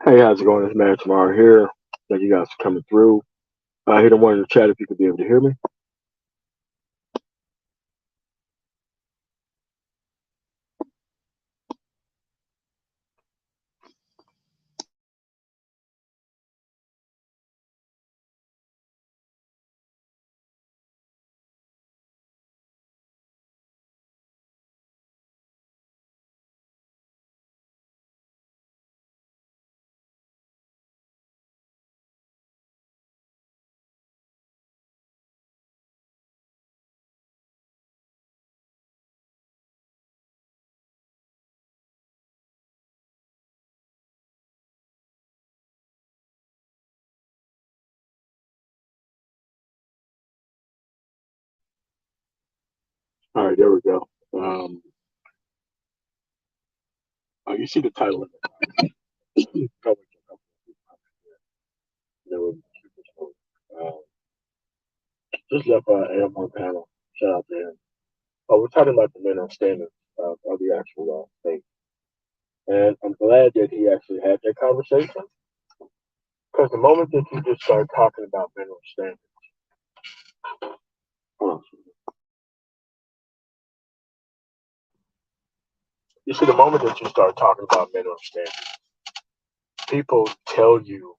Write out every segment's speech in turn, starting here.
Hey, how's it going? It's Man Tomorrow here. Thank you guys for coming through. I hit one in the chat if you could be able to hear me. All right, there we go. Um, you see the title of it. Just left AM1 panel. Shout out to him. We're talking about the minimum standards of the actual thing. And I'm glad that he actually had that conversation because the moment that you just start talking about minimum standards, hold on. You see, the moment that you start talking about minimum standards, people tell you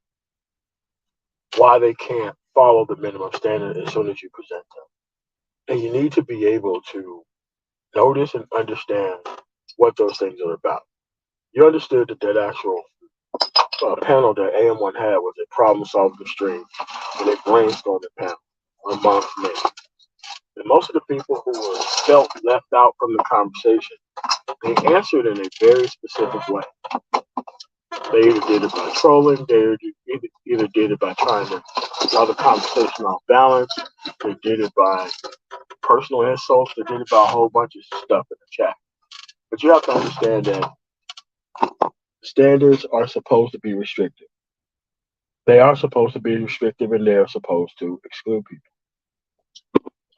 why they can't follow the minimum standard as soon as you present them. And you need to be able to notice and understand what those things are about. You understood that that actual panel that AM1 had was a problem solving stream and a brainstorming panel amongst men. And most of the people who were felt left out from the conversation, they answered in a very specific way. They either did it by trolling, they either did it by trying to draw the conversation off balance, they did it by personal insults, they did it by a whole bunch of stuff in the chat. But you have to understand that standards are supposed to be restrictive. They are supposed to be restrictive and they are supposed to exclude people.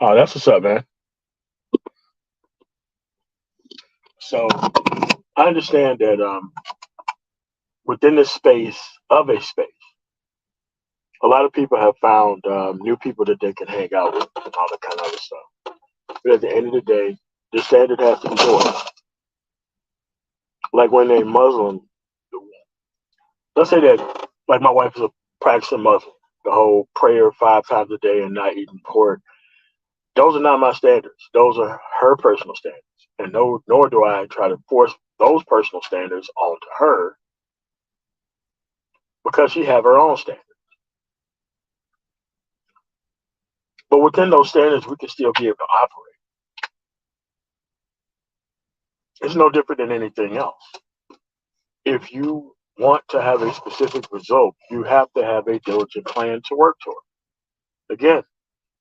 Oh, that's what's up, man. So I understand that within the space of a space, a lot of people have found new people that they can hang out with and all that kind of other stuff. But at the end of the day, the standard has to be yours. Like when a Muslim, let's say that, like my wife is a practicing Muslim, the whole prayer 5 times a day and not eating pork. Those are not my standards. Those are her personal standards. And no, nor do I try to force those personal standards onto her because she have her own standards. But within those standards, we can still be able to operate. It's no different than anything else. If you want to have a specific result, you have to have a diligent plan to work toward. Again,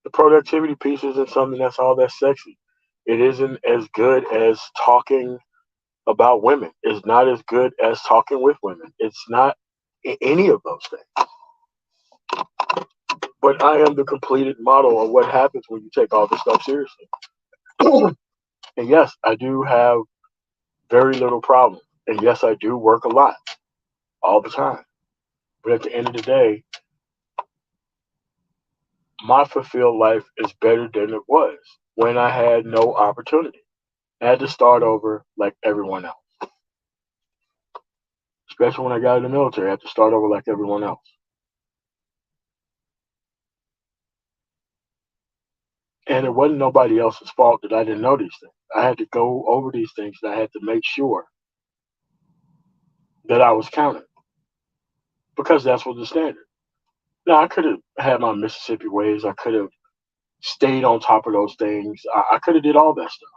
the productivity piece isn't something that's all that sexy. It isn't as good as talking about women. It's not as good as talking with women. It's not any of those things. But I am the completed model of what happens when you take all this stuff seriously. And yes, I do have very little problem. And yes, I do work a lot all the time. But at the end of the day, my fulfilled life is better than it was when I had no opportunity. I had to start over like everyone else. Especially when I got in the military, I had to start over like everyone else. And it wasn't nobody else's fault that I didn't know these things. I had to go over these things and I had to make sure that I was counted because that's what the standard. Now, I could have had my Mississippi ways. I could have stayed on top of those things. I could have did all that stuff.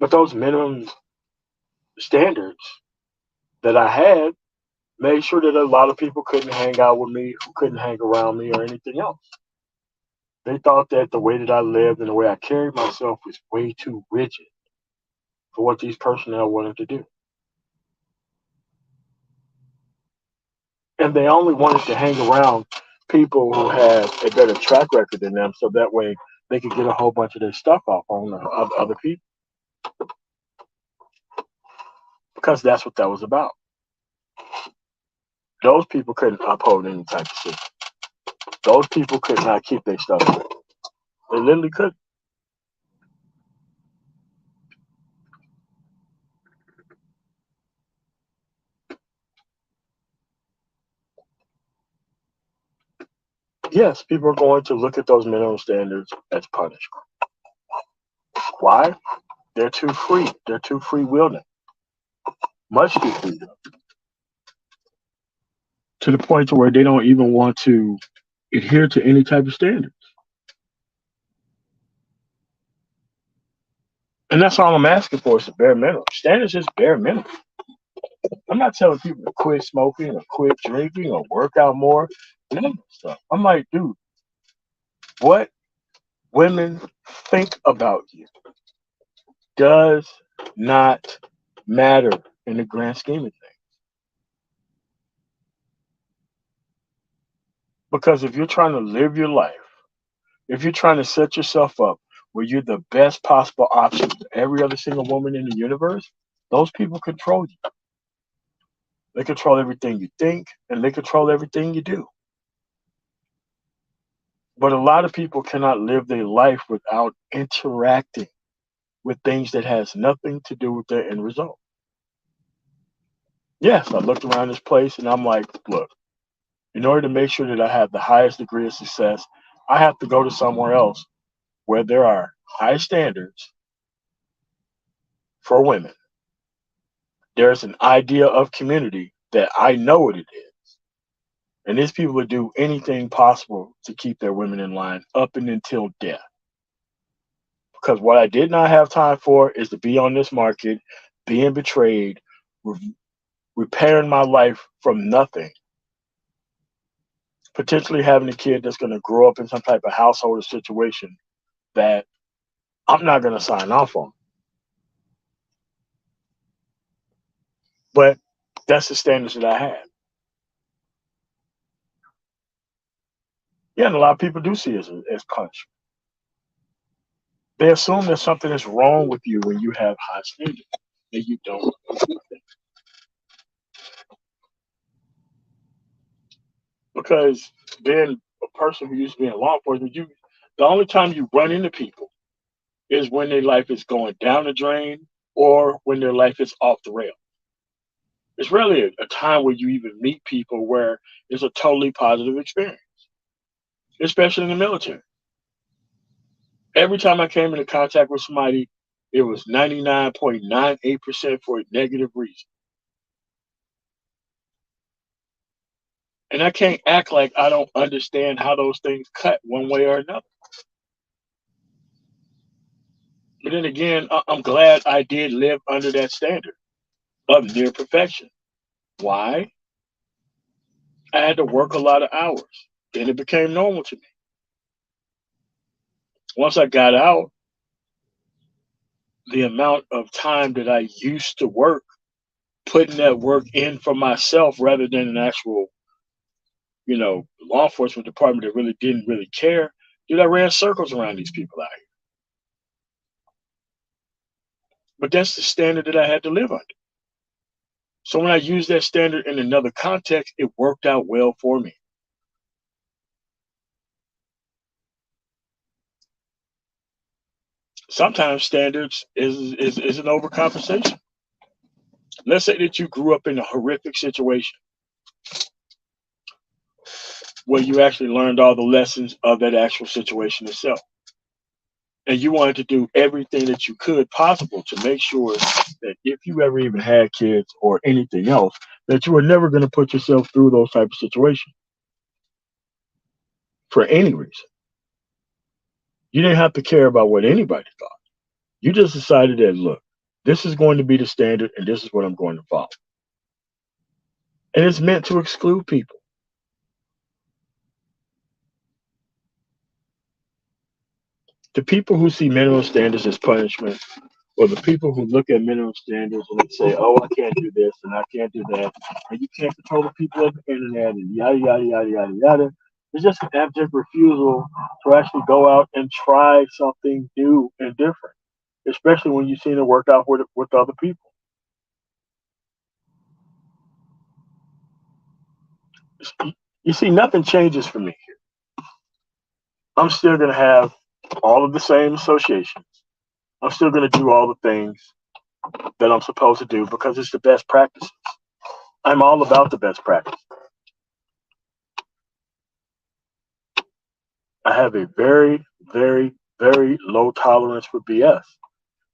But those minimum standards that I had made sure that a lot of people couldn't hang out with me, who couldn't hang around me or anything else. They thought that the way that I lived and the way I carried myself was way too rigid for what these personnel wanted to do. And they only wanted to hang around people who had a better track record than them so that way they could get a whole bunch of their stuff off on other people. because that's what that was about. Those people couldn't uphold any type of system. Those people could not keep their stuff straight. They literally couldn't. Yes, people are going to look at those minimum standards as punishment. Why? They're too free. They're too free-wielding. Much too free. To the point to where they don't even want to adhere to any type of standards. And that's all I'm asking for is the bare minimum. Standards is bare minimum. I'm not telling people to quit smoking or quit drinking or work out more. None of that stuff. I'm like, dude, what women think about you does not matter in the grand scheme of things. Because if you're trying to live your life, if you're trying to set yourself up where you're the best possible option for every other single woman in the universe, those people control you. They control everything you think and they control everything you do. But a lot of people cannot live their life without interacting with things that has nothing to do with their end result. Yes, I looked around this place and I'm like, look, in order to make sure that I have the highest degree of success, I have to go to somewhere else where there are high standards for women. There's an idea of community that I know what it is. And these people would do anything possible to keep their women in line up and until death. Because what I did not have time for is to be on this market, being betrayed, repairing my life from nothing, potentially having a kid that's going to grow up in some type of household or situation that I'm not going to sign off on. But that's the standards that I had. Yeah, and a lot of people do see it as punishment. They assume that something is wrong with you when you have high standards and you don't. Because being a person who used to be in law enforcement, the only time you run into people is when their life is going down the drain or when their life is off the rail. It's rarely a time where you even meet people where it's a totally positive experience, especially in the military. Every time I came into contact with somebody, it was 99.98% for a negative reason. And I can't act like I don't understand how those things cut one way or another. But then again, I'm glad I did live under that standard of near perfection. Why? I had to work a lot of hours. Then it became normal to me. Once I got out, the amount of time that I used to work, putting that work in for myself rather than an actual, law enforcement department that really didn't really care. Dude, I ran circles around these people out here. But that's the standard that I had to live under. So when I used that standard in another context, it worked out well for me. Sometimes standards is an overcompensation. Let's say that you grew up in a horrific situation where you actually learned all the lessons of that actual situation itself. And you wanted to do everything that you could possible to make sure that if you ever even had kids or anything else, that you were never going to put yourself through those type of situations for any reason. You didn't have to care about what anybody thought. You just decided that, look, this is going to be the standard and this is what I'm going to follow. And it's meant to exclude people. The people who see minimum standards as punishment, or the people who look at minimum standards and they say, oh, I can't do this and I can't do that, and you can't control the people of the internet and yada, yada, yada, yada, yada. It's just an abject refusal to actually go out and try something new and different, especially when you've seen it work out with other people. You see, nothing changes for me here. I'm still going to have all of the same associations. I'm still going to do all the things that I'm supposed to do because it's the best practices. I'm all about the best practice. I have a very, very, very low tolerance for BS.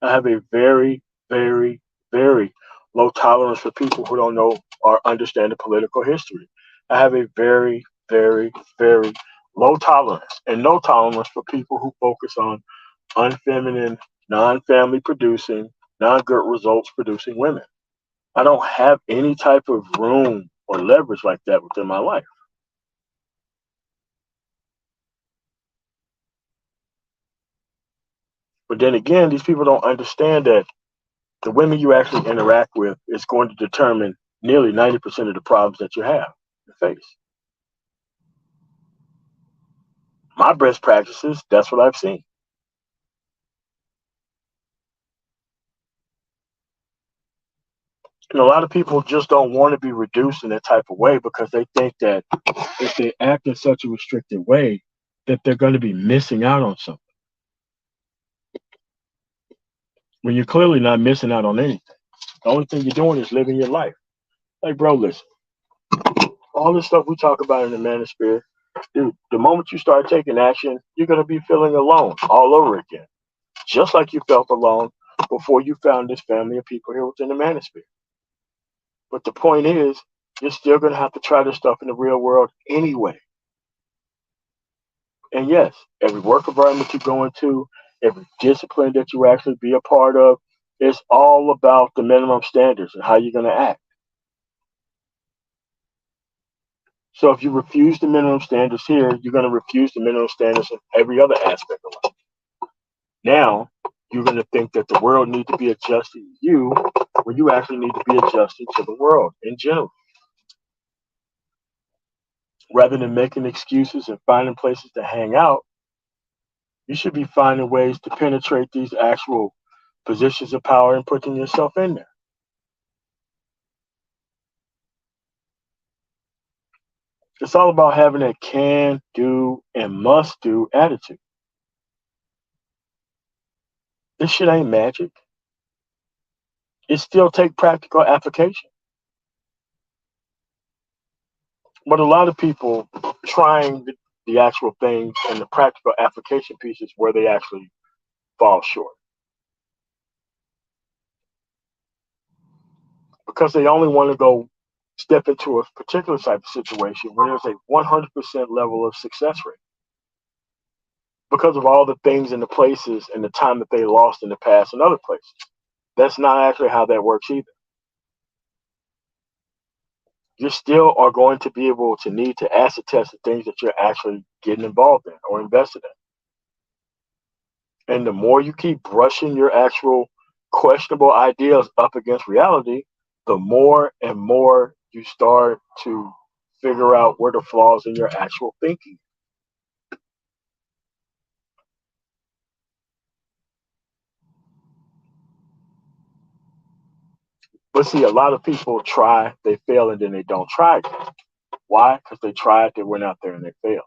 I have a very, very, very low tolerance for people who don't know or understand the political history. I have a very, very, very low tolerance and no tolerance for people who focus on unfeminine, non-family producing, non-good results producing women. I don't have any type of room or leverage like that within my life. But then again, these people don't understand that the women you actually interact with is going to determine nearly 90% of the problems that you have to face. My best practices, that's what I've seen. And a lot of people just don't want to be reduced in that type of way because they think that if they act in such a restricted way, that they're going to be missing out on something. When you're clearly not missing out on anything. The only thing you're doing is living your life. Like, bro, listen, all this stuff we talk about in the manosphere, dude, the moment you start taking action, you're going to be feeling alone all over again. Just like you felt alone before you found this family of people here within the manosphere. But the point is, you're still going to have to try this stuff in the real world anyway. And yes, every work environment you go into, every discipline that you actually be a part of, it's all about the minimum standards and how you're going to act. So if you refuse the minimum standards here, you're going to refuse the minimum standards in every other aspect of life. Now, you're going to think that the world needs to be adjusted to you when you actually need to be adjusted to the world in general. Rather than making excuses and finding places to hang out, you should be finding ways to penetrate these actual positions of power and putting yourself in there. It's all about having that can do and must do attitude. This shit ain't magic. It still take practical application. But a lot of people trying the actual things and the practical application pieces where they actually fall short. Because they only want to go step into a particular type of situation where there's a 100% level of success rate. Because of all the things and the places and the time that they lost in the past and other places. That's not actually how that works either. You still are going to be able to need to acid test the things that you're actually getting involved in or invested in. And the more you keep brushing your actual questionable ideas up against reality, the more and more you start to figure out where the flaws in your actual thinking. But see, a lot of people try, they fail, and then they don't try again. Why? Because they tried, they went out there and they failed.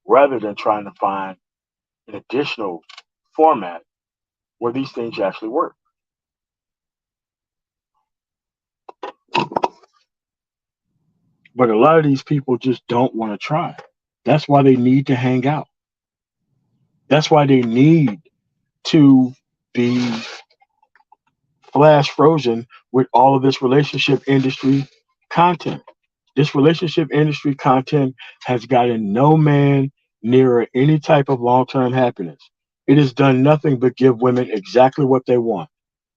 Rather than trying to find an additional format where these things actually work. But a lot of these people just don't want to try. That's why they need to hang out. That's why they need to be flash frozen with all of this relationship industry content. This relationship industry content has gotten no man nearer any type of long term happiness. It has done nothing but give women exactly what they want,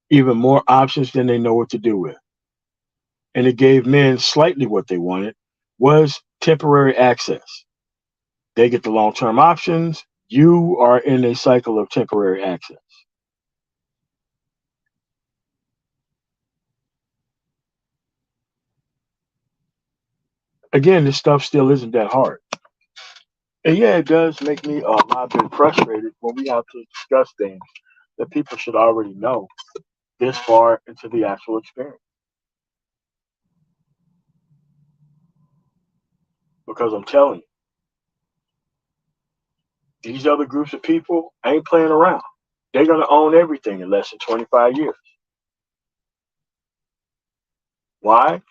even more options than they know what to do with. And it gave men slightly what they wanted was temporary access. They get the long term options. You are in a cycle of temporary access. Again, this stuff still isn't that hard. And yeah, it does make me a lot bit frustrated when we have to discuss things that people should already know this far into the actual experience. Because I'm telling you, these other groups of people ain't playing around. They're going to own everything in less than 25 years. Why?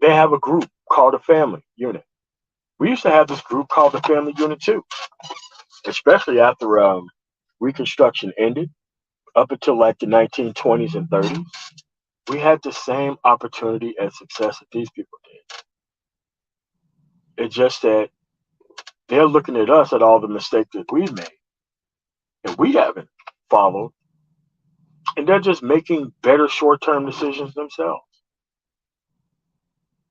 They have a group called a family unit. We used to have this group called the family unit too, especially after Reconstruction ended up until like the 1920s and 30s. We had the same opportunity and success that these people did. It's just that they're looking at us at all the mistakes that we've made and we haven't followed, and they're just making better short-term decisions themselves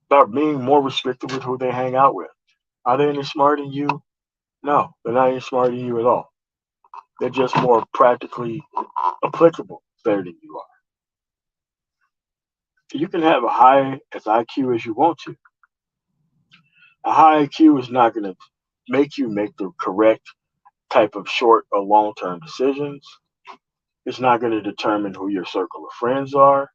by being more restricted with who they hang out with. Are they any smarter than you? No, they're not any smarter than you at all. They're just more practically applicable better than you are. You can have a high as IQ as you want to. A high IQ is not going to make you make the correct type of short or long term decisions. It's not going to determine who your circle of friends are.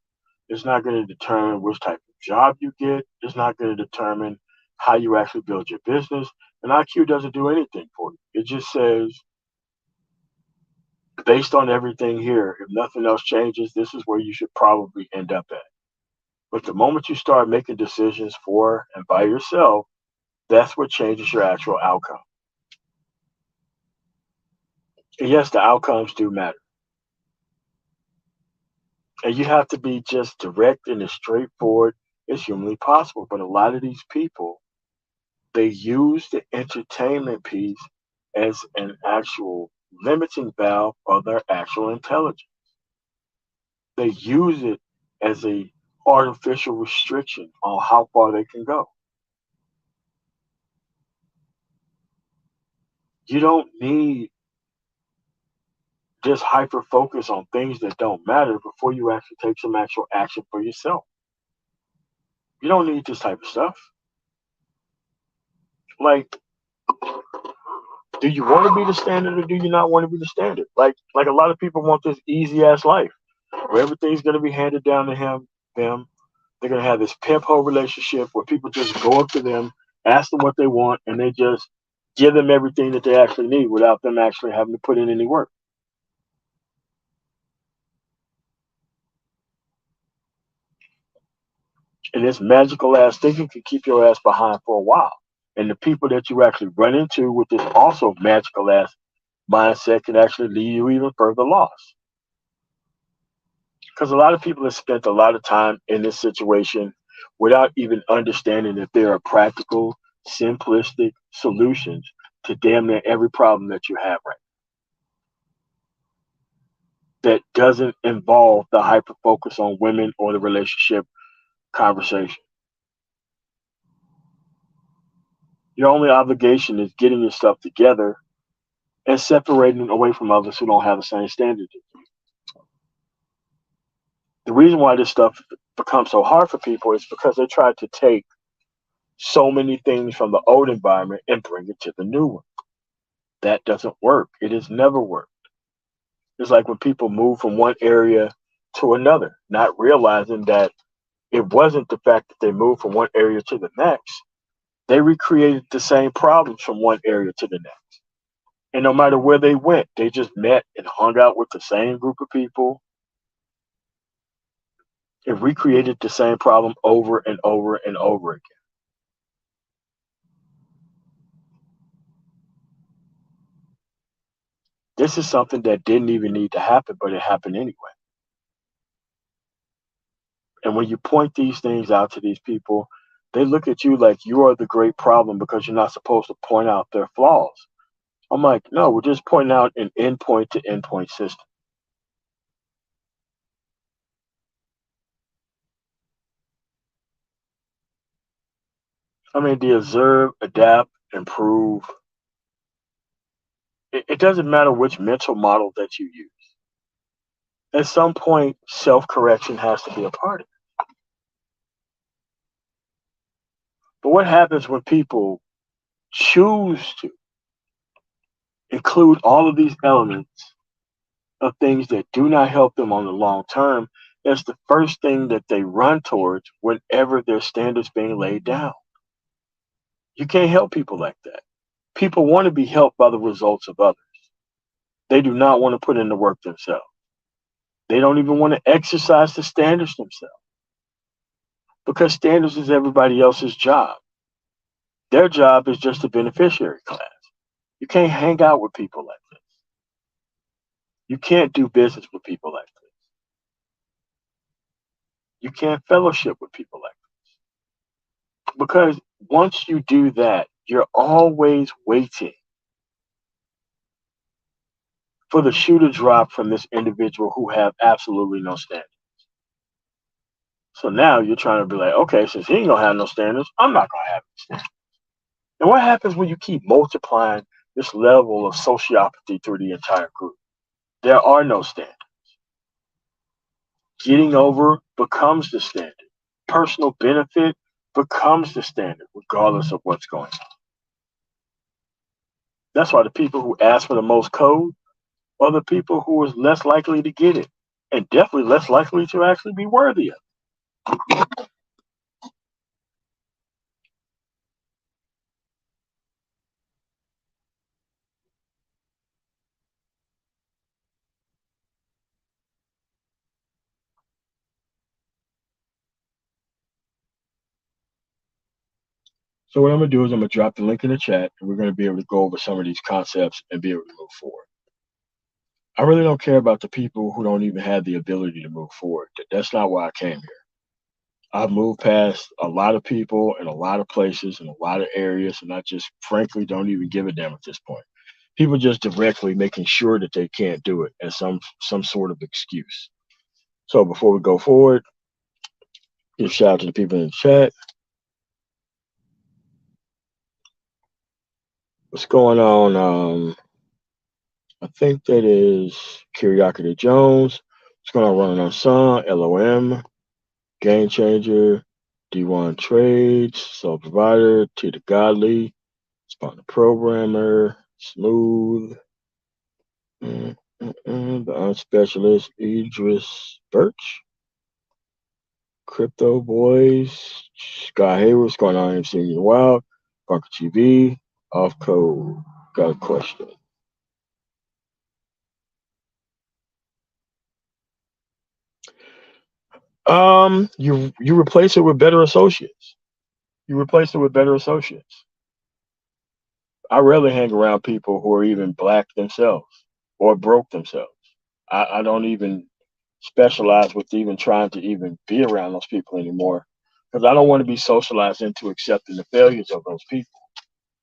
It's not going to determine which type of job you get. It's not going to determine how you actually build your business. An IQ doesn't do anything for you. It just says, based on everything here, if nothing else changes, this is where you should probably end up at. But the moment you start making decisions for and by yourself, that's what changes your actual outcome. And yes, the outcomes do matter. And you have to be just direct and as straightforward as humanly possible. But a lot of these people, they use the entertainment piece as an actual limiting valve of their actual intelligence. They use it as a artificial restriction on how far they can go. You don't need just hyper focus on things that don't matter before you actually take some actual action for yourself. You don't need this type of stuff. Like, do you want to be the standard or do you not want to be the standard? Like a lot of people want this easy ass life where everything's gonna be handed down to them. They're gonna have this pimp hoe relationship where people just go up to them, ask them what they want, and they just give them everything that they actually need without them actually having to put in any work. And this magical ass thinking can keep your ass behind for a while. And the people that you actually run into with this also magical ass mindset can actually lead you even further lost. Because a lot of people have spent a lot of time in this situation without even understanding that there are practical, simplistic solutions to damn near every problem that you have right now that doesn't involve the hyper focus on women or the relationship conversation. Your only obligation is getting your stuff together and separating away from others who don't have the same standards. The reason why this stuff becomes so hard for people is because they try to take so many things from the old environment and bring it to the new one. That doesn't work. It has never worked. It's like when people move from one area to another, not realizing that it wasn't the fact that they moved from one area to the next. They recreated the same problems from one area to the next. And no matter where they went, they just met and hung out with the same group of people and recreated the same problem over and over and over again. This is something that didn't even need to happen, but it happened anyway. And when you point these things out to these people, they look at you like you are the great problem because you're not supposed to point out their flaws. I'm like, no, we're just pointing out an endpoint to endpoint system. I mean, the observe, adapt, improve. It doesn't matter which mental model that you use. At some point, self correction has to be a part of it. But what happens when people choose to include all of these elements of things that do not help them on the long term as the first thing that they run towards whenever their standards being laid down? You can't help people like that. People want to be helped by the results of others. They do not want to put in the work themselves. They don't even want to exercise the standards themselves because standards is everybody else's job. Their job is just a beneficiary class. You can't hang out with people like this. You can't do business with people like this. You can't fellowship with people like this. Because once you do that, you're always waiting for the shoe to drop from this individual who have absolutely no standards. So now you're trying to be like, okay, since he ain't gonna have no standards, I'm not gonna have any standards. And what happens when you keep multiplying this level of sociopathy through the entire group? There are no standards. Getting over becomes the standard. Personal benefit becomes the standard, regardless of what's going on. That's why the people who ask for the most code are the people who is less likely to get it, and definitely less likely to actually be worthy of it. So what I'm gonna do is I'm gonna drop the link in the chat, and we're gonna be able to go over some of these concepts and be able to move forward. I really don't care about the people who don't even have the ability to move forward. That's not why I came here. I've moved past a lot of people in a lot of places in a lot of areas, and I just frankly don't even give a damn at this point. People just directly making sure that they can't do it as some sort of excuse. So before we go forward, give a shout out to the people in the chat. What's going on? I think that is Curiosity Jones. What's going on, Running on Sun, LOM, Game Changer, D1 Trades, Sole Provider, T the Godly, Spawn the Programmer, Smooth, the Unspecialist, Idris Birch, Crypto Boys, Scott Hayward, what's going on? I haven't seen you in a while. Parker TV, Off Code, got a question. You replace it with better associates. You replace it with better associates. I rarely hang around people who are even black themselves or broke themselves. I don't even specialize with even trying to even be around those people anymore because I don't want to be socialized into accepting the failures of those people.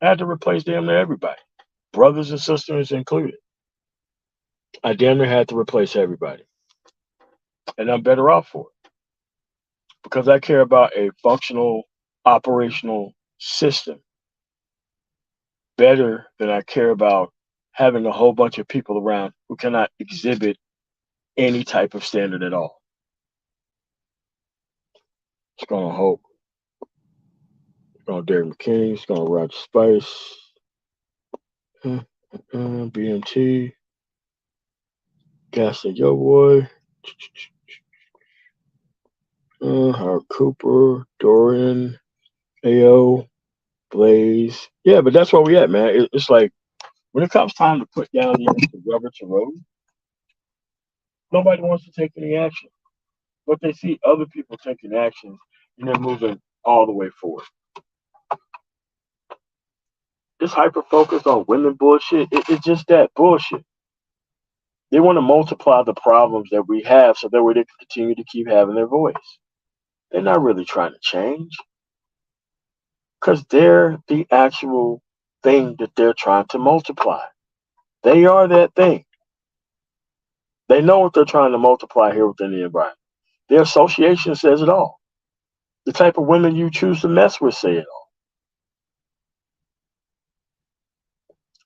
I had to replace damn near everybody, brothers and sisters included. I damn near had to replace everybody, and I'm better off for it because I care about a functional operational system better than I care about having a whole bunch of people around who cannot exhibit any type of standard at all. It's going to Hope. It's going to Derek McKinney. It's going to Roger Spice. BMT. Gaston Yo Boy. Howard Cooper. Dorian. AO. Blaze. Yeah, but that's where we at, man. It's like when it comes time to put down the rubber to road, nobody wants to take any action. But they see other people taking actions and they're moving all the way forward. This hyper focus on women bullshit, it's just that bullshit. They want to multiply the problems that we have so that way they can continue to keep having their voice. They're not really trying to change because they're the actual thing that they're trying to multiply. They are that thing. They know what they're trying to multiply here within the environment. Their association says it all. The type of women you choose to mess with say it all.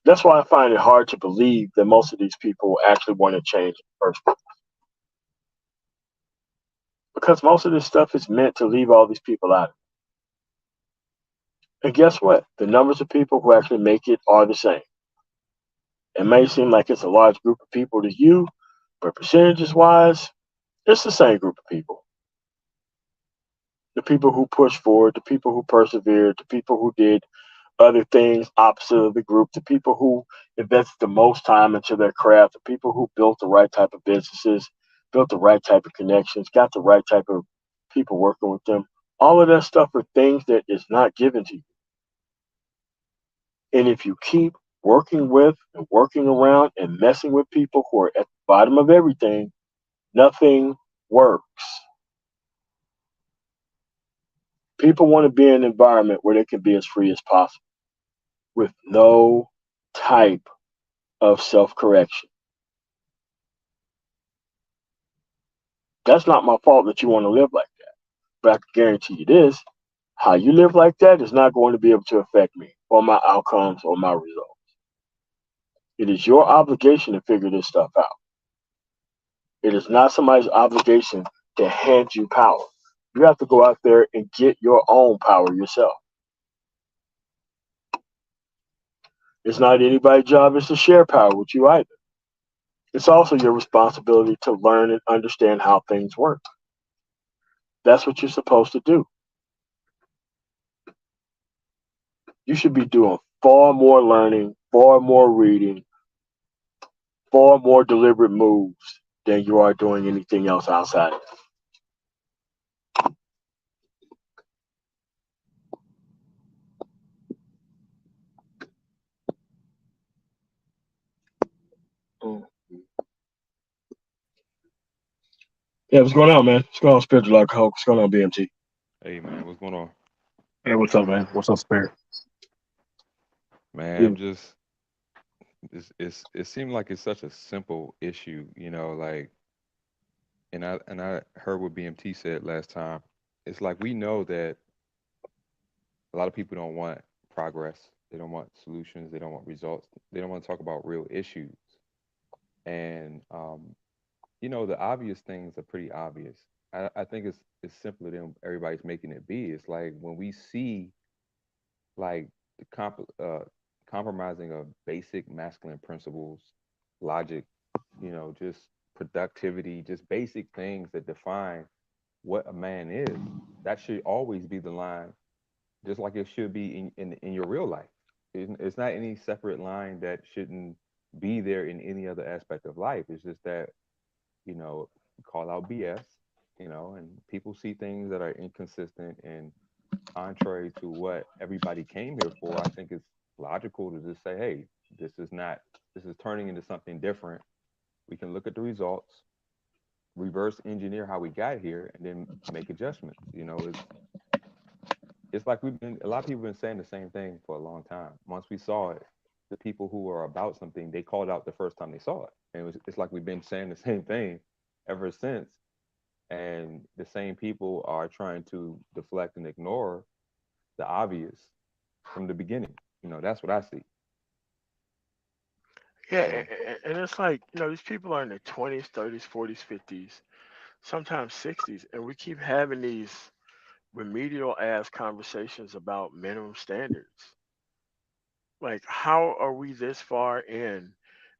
That's why I find it hard to believe that most of these people actually want to change in the first place. Because most of this stuff is meant to leave all these people out of it. And guess what? The numbers of people who actually make it are the same. It may seem like it's a large group of people to you, but percentages wise, it's the same group of people. The people who pushed forward, the people who persevered, the people who did other things opposite of the group, the people who invest the most time into their craft, the people who built the right type of businesses, built the right type of connections, got the right type of people working with them. All of that stuff are things that is not given to you. And if you keep working with and working around and messing with people who are at the bottom of everything, nothing works. People want to be in an environment where they can be as free as possible with no type of self correction. That's not my fault that you want to live like that. But I can guarantee you this: how you live like that is not going to be able to affect me or my outcomes or my results. It is your obligation to figure this stuff out. It is not somebody's obligation to hand you power. You have to go out there and get your own power yourself. It's not anybody's job is to share power with you either. It's also your responsibility to learn and understand how things work. That's what you're supposed to do. You should be doing far more learning, far more reading, far more deliberate moves than you are doing anything else outside of it. Yeah, what's going on, man? What's going on, Spiritual Alcohol? What's going on, BMT? Hey man, what's going on? Hey, what's up, man? What's up, Spirit? Man, Yeah. I'm just it seemed like it's such a simple issue, like and I heard what BMT said last time. It's like we know that a lot of people don't want progress. They don't want solutions. They don't want results. They don't want to talk about real issues. And the obvious things are pretty obvious. I think it's simpler than everybody's making it be. It's like when we see like the compromising of basic masculine principles, logic, just productivity, just basic things that define what a man is. That should always be the line, just like it should be in your real life. It's not any separate line that shouldn't be there in any other aspect of life. It's just that, we call out BS, and people see things that are inconsistent and contrary to what everybody came here for. I think it's logical to just say, hey, this is turning into something different. We can look at the results, reverse engineer how we got here, and then make adjustments. It's like a lot of people have been saying the same thing for a long time. Once we saw it, the people who are about something, they called out the first time they saw it. And it's like we've been saying the same thing ever since. And the same people are trying to deflect and ignore the obvious from the beginning. That's what I see. Yeah, So and it's like, these people are in their 20s, 30s, 40s, 50s, sometimes 60s, and we keep having these remedial ass conversations about minimum standards. Like, how are we this far in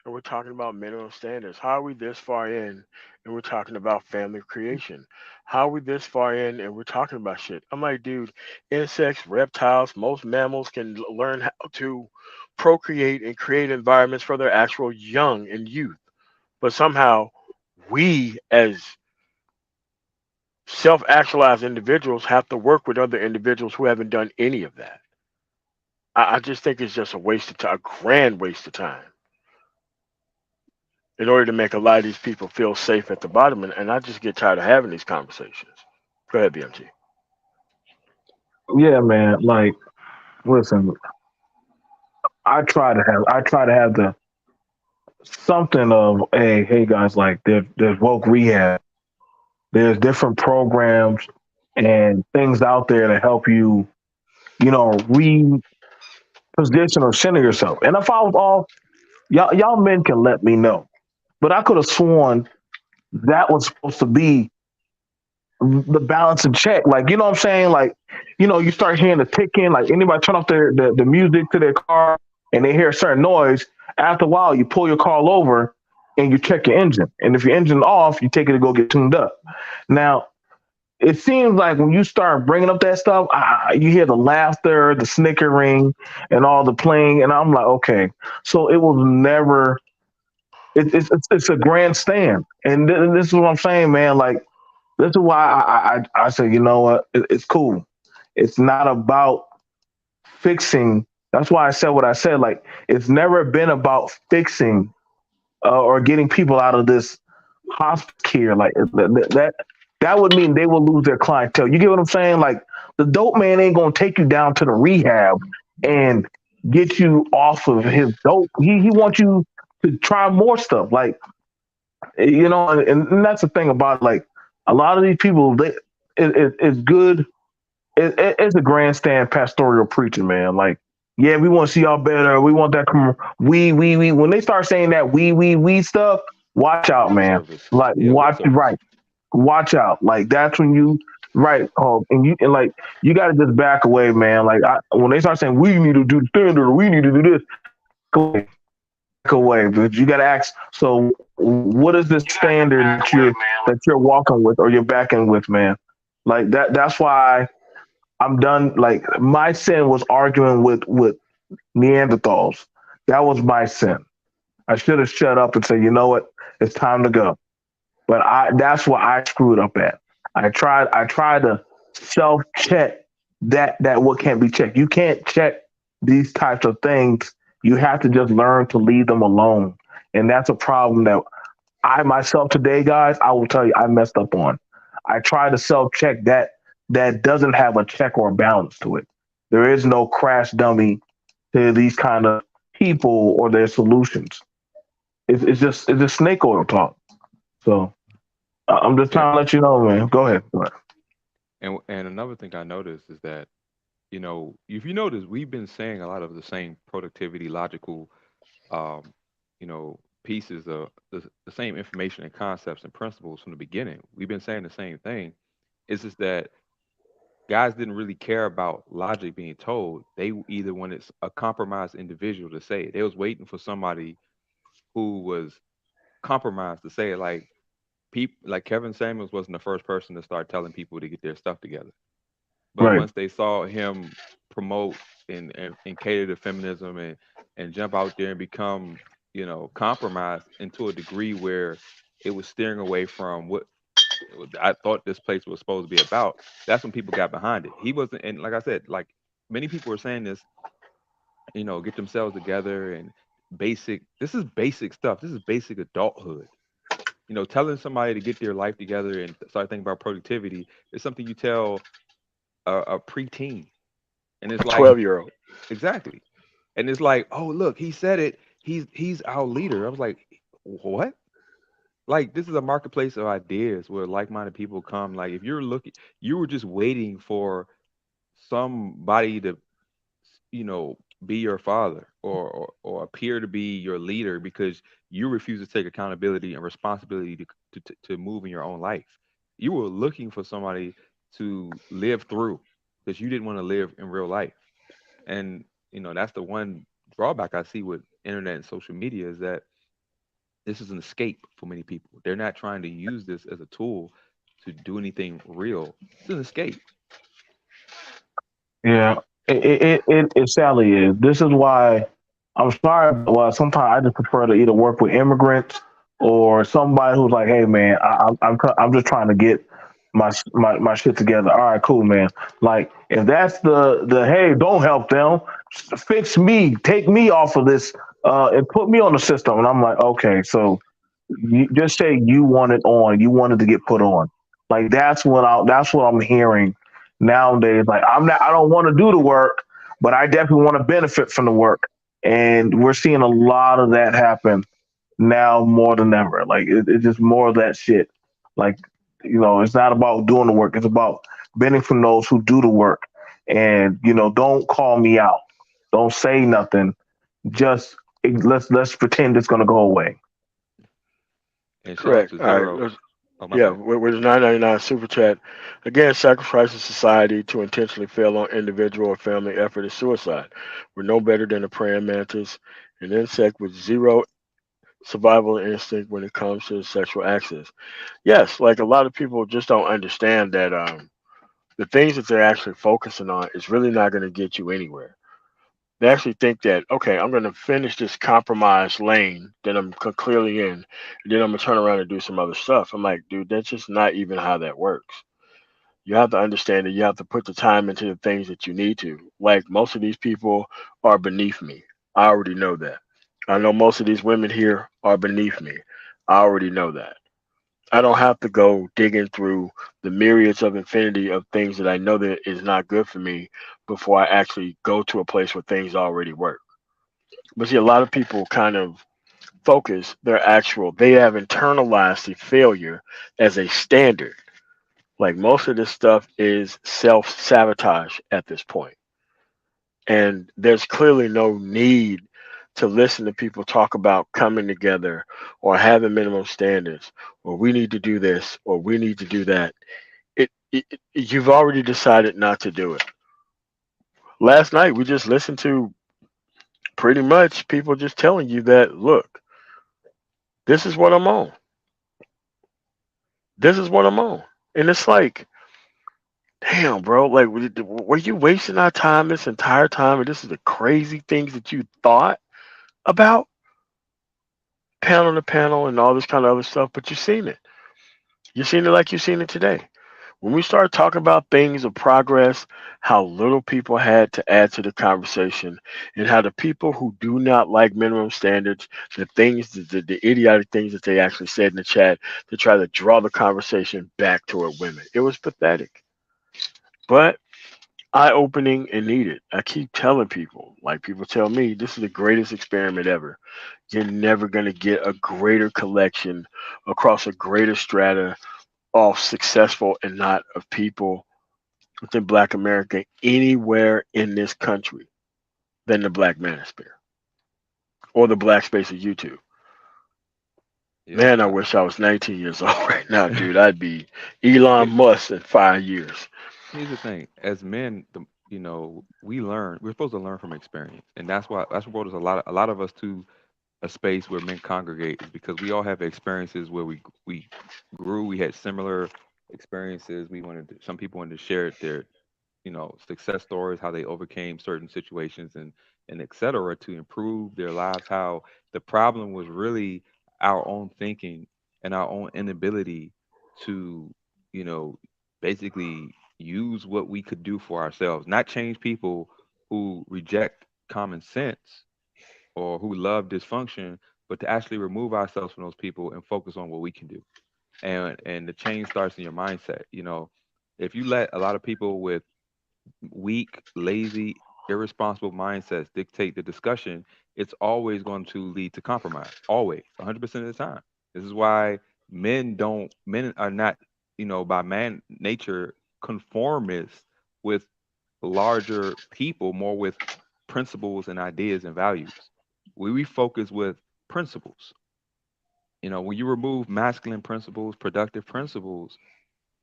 and we're talking about minimum standards? How are we this far in and we're talking about family creation? How are we this far in and we're talking about shit? I'm like, dude, insects, reptiles, most mammals can learn how to procreate and create environments for their actual young and youth. But somehow we, as self actualized individuals, have to work with other individuals who haven't done any of that. I just think it's just a waste of time, a grand waste of time, in order to make a lot of these people feel safe at the bottom. And I just get tired of having these conversations. Go ahead, BMT. Yeah, man. Like, listen, I try to have the something of, hey guys, like there's woke rehab, there's different programs and things out there to help you, reposition or center yourself. And if I was off, y'all men can let me know. But I could have sworn that was supposed to be the balance and check. Like, you know what I'm saying? Like, you start hearing the ticking, like anybody turn off the music to their car and they hear a certain noise. After a while, you pull your car over and you check your engine. And if your engine off, you take it to go get tuned up. Now, it seems like when you start bringing up that stuff, you hear the laughter, the snickering, and all the playing, and I'm like, okay, so it was never. It's a grandstand, and this is what I'm saying, man. Like this is why I said, you know what, it's cool. It's not about fixing. That's why I said what I said. Like it's never been about fixing or getting people out of this hospice care. Like that would mean they will lose their clientele. You get what I'm saying? Like the dope man ain't gonna take you down to the rehab and get you off of his dope. He wants you to try more stuff. Like and that's the thing about it. Like a lot of these people, it's good. It's a grandstand pastoral preaching, man. Like, yeah, we want to see y'all better. We want that. We. When they start saying that we stuff, watch out, Lip man. service. Like, Yeah, lip service. right. Watch out. Like that's when you right. Oh, and like you got to just back away, man. Like when they start saying we need to do the standard, we need to do this, back away. But you got to ask. So, what is the standard that you're walking with or you're backing with, man? Like that. That's why I'm done. Like my sin was arguing with Neanderthals. That was my sin. I should have shut up and said, you know what, it's time to go. But that's where I screwed up at. I tried to self check that what can't be checked. You can't check these types of things. You have to just learn to leave them alone. And that's a problem that I myself today, guys, I will tell you I messed up on. I try to self check that doesn't have a check or a balance to it. There is no crash dummy to these kind of people or their solutions. It's just snake oil talk. So I'm just Yeah. trying to let you know, man. Go ahead. And another thing I noticed is that, if you notice, we've been saying a lot of the same productivity, logical, um, pieces of the same information and concepts and principles from the beginning. We've been saying the same thing. It's just that guys didn't really care about logic being told. They either wanted a compromised individual to say it. They was waiting for somebody who was compromised to say it. Like people, like Kevin Samuels wasn't the first person to start telling people to get their stuff together. But Right. once they saw him promote and cater to feminism and jump out there and become, compromised into a degree where it was steering away from what I thought this place was supposed to be about, that's when people got behind it. He wasn't, and like I said, like many people were saying this, get themselves together and this is basic stuff. This is basic adulthood. Telling somebody to get their life together and start thinking about productivity is something you tell a preteen. And it's A like, 12-year-old. exactly. And it's like, oh, look, he said it. He's our leader. I was like, what? Like, this is a marketplace of ideas where like-minded people come. Like, if you're looking, you were just waiting for somebody to, you know, be your father or appear to be your leader because you refuse to take accountability and responsibility to move in your own life. You were looking for somebody to live through because you didn't want to live in real life. And, that's the one drawback I see with internet and social media is that this is an escape for many people. They're not trying to use this as a tool to do anything real. It's an escape. Yeah, it sadly is. This is why I'm sorry. Well, sometimes I just prefer to either work with immigrants or somebody who's like, "Hey, man, I'm just trying to get my shit together." All right, cool, man. Like if that's the hey, don't help them, fix me, take me off of this, and put me on the system. And I'm like, okay, so you just say you wanted on, you wanted to get put on. Like that's what I'm hearing nowadays. Like I don't want to do the work, but I definitely want to benefit from the work. And we're seeing a lot of that happen now more than ever. Like it's just more of that shit. Like, it's not about doing the work, it's about benefiting from those who do the work. And, don't call me out. Don't say nothing. Just let's pretend it's gonna go away. And shout out Correct. to All right. Zero. Oh, my Yeah, bad. with the 999 super chat. Again, sacrificing society to intentionally fail on individual or family effort is suicide. We're no better than a praying mantis, an insect with zero survival instinct when it comes to sexual access. Yes, like a lot of people just don't understand that the things that they're actually focusing on is really not going to get you anywhere. They actually think that, okay, I'm going to finish this compromised lane that I'm clearly in, and then I'm going to turn around and do some other stuff. I'm like, dude, that's just not even how that works. You have to understand that you have to put the time into the things that you need to. Like, most of these people are beneath me. I already know that. I know most of these women here are beneath me. I already know that. I don't have to go digging through the myriads of infinity of things that I know that is not good for me before I actually go to a place where things already work. But see, a lot of people kind of focus their actual, they have internalized the failure as a standard. Like, most of this stuff is self sabotage at this point. And there's clearly no need to listen to people talk about coming together or having minimum standards or we need to do this or we need to do that. You've already decided not to do it. Last night we just listened to pretty much people just telling you that, look, this is what I'm on. This is what I'm on. And it's like, damn, bro, like, were you wasting our time this entire time? And this is the crazy things that you thought about panel to panel and all this kind of other stuff, but you've seen it. You've seen it like you've seen it today. When we start talking about things of progress, how little people had to add to the conversation, and how the people who do not like minimum standards, the things, the idiotic things that they actually said in the chat to try to draw the conversation back toward women. It was pathetic, but eye opening and needed. I keep telling people, like people tell me, this is the greatest experiment ever. You're never going to get a greater collection across a greater strata of successful and not of people within Black America anywhere in this country than the Black manosphere or the Black space of YouTube. Yeah, Man, I wish I was 19 years old right now, dude. I'd be Elon here, Musk in 5 years. here's the thing. As men, we learn. We're supposed to learn from experience, and that's what brought us a lot of us to a space where men congregate is because we all have experiences where we grew. We had similar experiences. Some people wanted to share their success stories, how they overcame certain situations and et cetera to improve their lives. How the problem was really our own thinking and our own inability to, you know, basically use what we could do for ourselves, not change people who reject common sense or who love dysfunction, but to actually remove ourselves from those people and focus on what we can do. And the change starts in your mindset. If you let a lot of people with weak, lazy, irresponsible mindsets dictate the discussion, it's always going to lead to compromise. Always, 100% of the time. This is why men are not, by man nature, conformist with larger people, more with principles and ideas and values. We focus with principles. When you remove masculine principles, productive principles,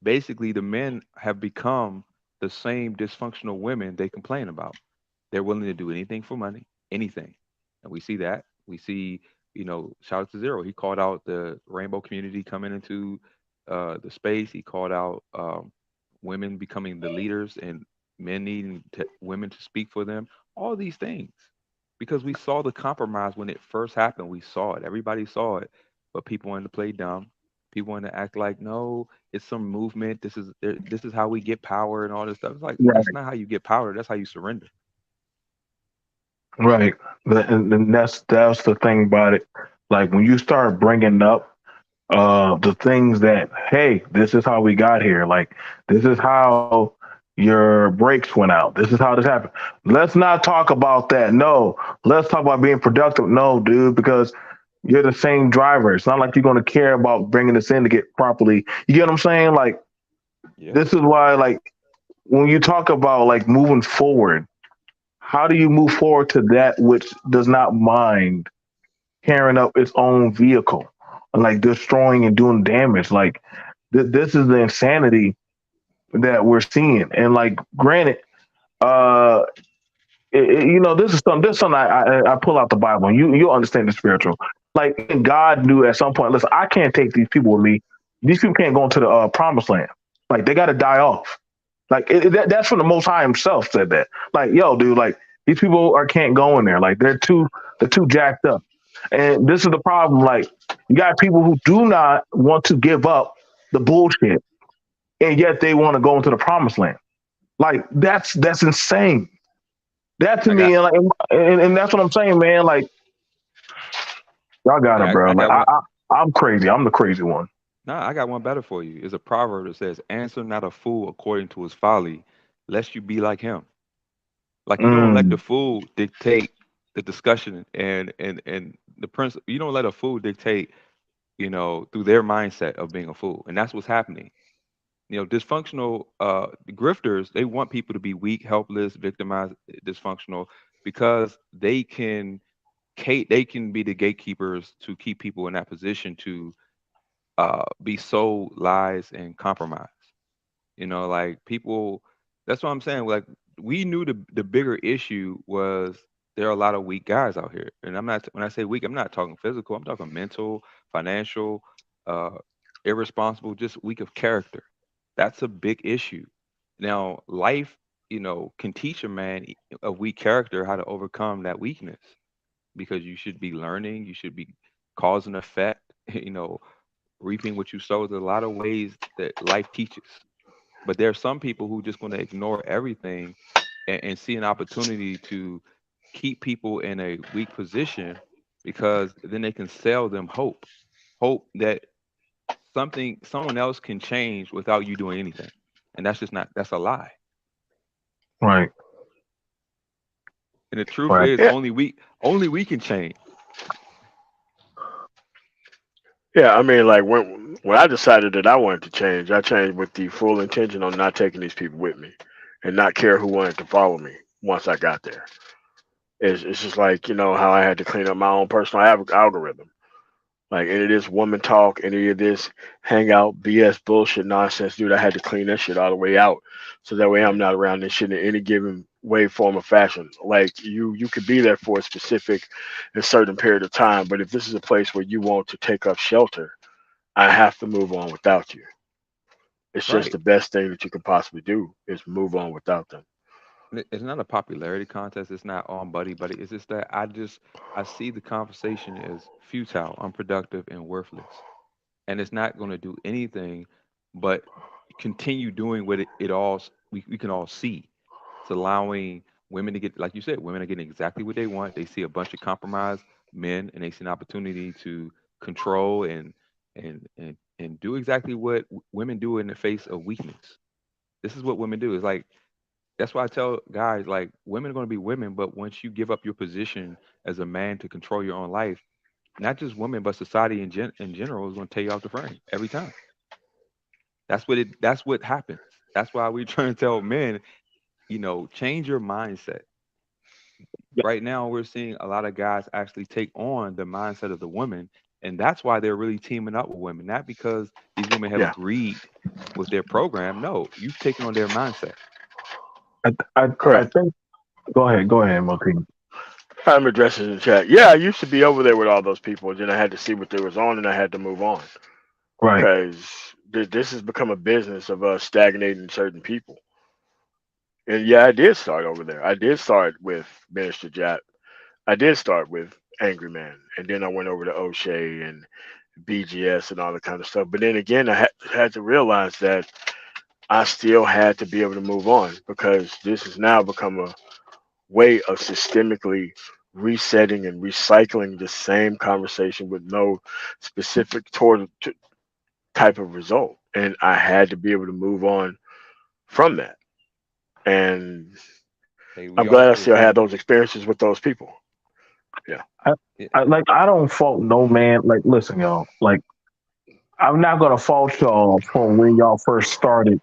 basically the men have become the same dysfunctional women they complain about. They're willing to do anything for money, anything. And we see that. We see, shout out to Zero. He called out the rainbow community coming into the space. He called out women becoming the leaders and men needing women to speak for them. All these things. Because we saw the compromise when it first happened. We saw it. Everybody saw it. But people wanted to play dumb. People wanted to act like, no, it's some movement. This is how we get power and all this stuff. It's like Right, that's not how you get power. That's how you surrender. right. And that's the thing about it. Like when you start bringing up the things that, hey, this is how we got here. Like this is how your brakes went out. This is how this happened. Let's not talk about that. No, let's talk about being productive. No, dude, because you're the same driver. It's not like you're going to care about bringing this in to get properly. You get what I'm saying? Like Yeah. this is why, like when you talk about like moving forward, how do you move forward to that which does not mind tearing up its own vehicle and like destroying and doing damage? Like this is the insanity that we're seeing. And like, granted, uh, this is something. This is something I pull out the Bible, and you'll understand the spiritual. Like even God knew at some point, listen, I can't take these people with me. These people can't go into the promised land. Like they got to die off. Like that's from the Most High Himself said that. Like yo, dude, like these people can't go in there. Like they're too jacked up. And this is the problem. Like you got people who do not want to give up the bullshit, and yet they want to go into the promised land. Like that's insane. That to I me, got and that's what I'm saying, man. Like y'all got it, okay. bro. I Like got one. I'm crazy. I'm the crazy one. Nah, I got one better for you. It's a proverb that says, "Answer not a fool according to his folly, lest you be like him." Like you don't let the Mm, fool dictate the discussion and the principle. You don't let a fool dictate, through their mindset of being a fool, and that's what's happening. Dysfunctional grifters, they want people to be weak, helpless, victimized, dysfunctional, because they can be the gatekeepers to keep people in that position to be sold lies and compromise. Like people, that's what I'm saying. Like we knew the bigger issue was there are a lot of weak guys out here. And I'm not, when I say weak, I'm not talking physical, I'm talking mental, financial, uh, irresponsible, just weak of character. That's a big issue. Now, life, can teach a man of weak character how to overcome that weakness because you should be learning, you should be cause and effect, reaping what you sow. There's a lot of ways that life teaches. But there are some people who just going to ignore everything and see an opportunity to keep people in a weak position because then they can sell them hope that someone else can change without you doing anything. And that's just not, that's a lie. right, And the truth right. is Yeah, only we can change. yeah. I mean, like when I decided that I wanted to change, I changed with the full intention on not taking these people with me, and not care who wanted to follow me once I got there. It's just like how I had to clean up my own personal algorithm. Like any of this woman talk, any of this hangout BS bullshit nonsense, dude. I had to clean that shit all the way out, so that way I'm Right. not around this shit in any given way, form, or fashion. Like you could be there for a specific and certain period of time, but if this is a place where you want to take up shelter, I have to move on without you. It's just Right. the best thing that you can possibly do is move on without them. It's not a popularity contest. It's not on buddy buddy. It's just that I see the conversation as futile, unproductive, and worthless. And it's not going to do anything but continue doing what we can all see. It's allowing women to get, like you said, women are getting exactly what they want. They see a bunch of compromised men, and they see an opportunity to control and do exactly what women do in the face of weakness. This is what women do. It's like that's why I tell guys like women are going to be women, but once you give up your position as a man to control your own life, not just women, but society in general is going to take you off the frame every time. That's what happens. That's why we trying to tell men, change your mindset. Yeah, Right now, we're seeing a lot of guys actually take on the mindset of the women, and that's why they're really teaming up with women. Not because these women have Yeah, agreed with their program. No, you've taken on their mindset. I correct. think. Go ahead, Martin. I'm addressing in the chat. Yeah, I used to be over there with all those people, and then I had to see what they was on, and I had to move on Right. because this has become a business of stagnating certain people. And yeah, I did start over there. I did start with Minister Jap. I did start with Angry Man, and then I went over to O'Shea and BGS and all that kind of stuff. But then again, I had to realize that I still had to be able to move on because this has now become a way of systemically resetting and recycling the same conversation with no specific type of result. And I had to be able to move on from that. And Hey, I'm we all glad I do the still had same. those experiences with those people. Yeah. I, Yeah, I don't fault no man. Like, listen, y'all. Like, I'm not gonna fault y'all for when y'all first started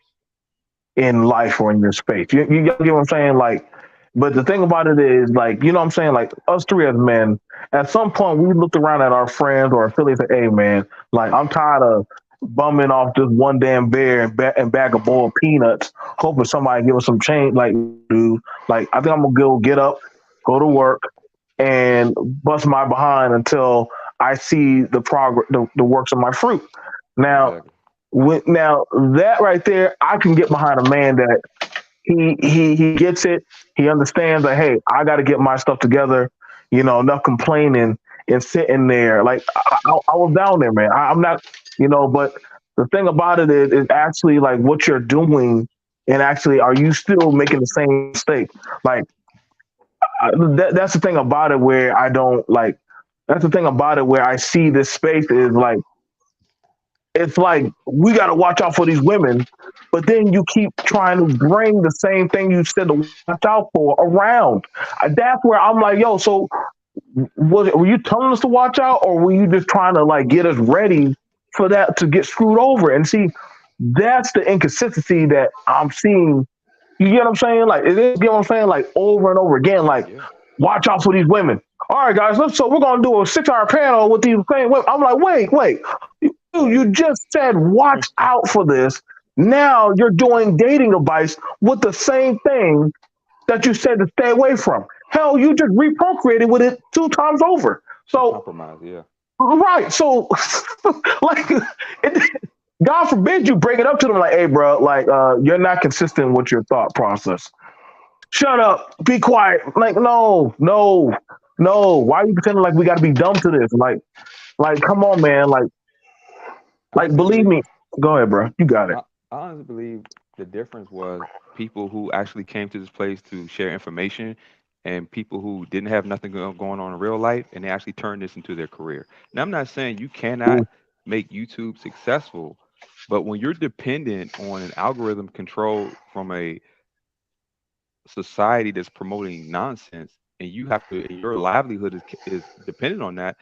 in life or in your space. You get what I'm saying? Like, but the thing about it is, like, you know what I'm saying? Like, us three as men, at some point, we looked around at our friends or affiliates and said, hey, man, like, I'm tired of bumming off this one damn bear and bag of boiled peanuts, hoping somebody give us some change. Like, dude, like, I think I'm gonna go get up, go to work, and bust my behind until I see the progress, the works of my fruit. Now, Exactly. now that right there, I can get behind a man that he gets it. He understands that, hey, I got to get my stuff together. Enough complaining and sitting there. Like I was down there, man. I'm not, but the thing about it is actually like what you're doing, and actually, are you still making the same mistake? Like that's the thing about it where I don't like. That's the thing about it where I see this space is like it's like we got to watch out for these women, but then you keep trying to bring the same thing you said to watch out for around. That's where I'm like, yo, so were you telling us to watch out, or were you just trying to like get us ready for that to get screwed over? And see, that's the inconsistency that I'm seeing. You get what I'm saying? Like, it is, get what I'm saying? Like, over and over again, like, Yeah. watch out for these women. All right, guys, so we're going to do a 6 hour panel with these same women. I'm like, wait. You just said watch out for this. Now you're doing dating advice with the same thing that you said to stay away from. Hell, you just reprocreated with it 2 times over. The So, compromise. Yeah. right. So, like, God forbid you bring it up to them like, hey, bro, like, you're not consistent with your thought process. Shut up, be quiet. Like, no. Why are you pretending like we got to be dumb to this? Like, come on, man. I Like, honestly believe believe me. Go ahead, bro. You got it. I, I honestly believe the difference was people who actually came to this place to share information and people who didn't have nothing going on in real life and they actually turned this into their career. Now, I'm not saying you cannot make YouTube successful, but when you're dependent on an algorithm controlled from a society that's promoting nonsense and you have to and your livelihood is dependent on that,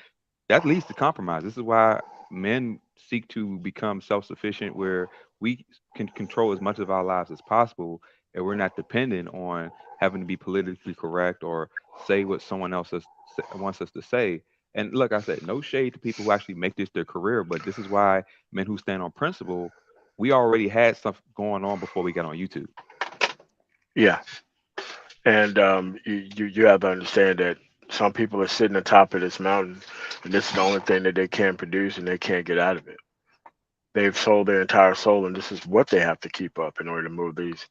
that leads to compromise. This is why men seek to become self-sufficient, where we can control as much of our lives as possible, and we're not dependent on having to be politically correct or say what someone else wants us to say. And look, I said, no shade to people who actually make this their career, but this is why men who stand on principle, we already had stuff going on before we got on YouTube. Yeah, and you have to understand that some people are sitting on top of this mountain, and this is the only thing that they can produce, and they can't get out of it. They've sold their entire soul, and this is what they have to keep up in order to move these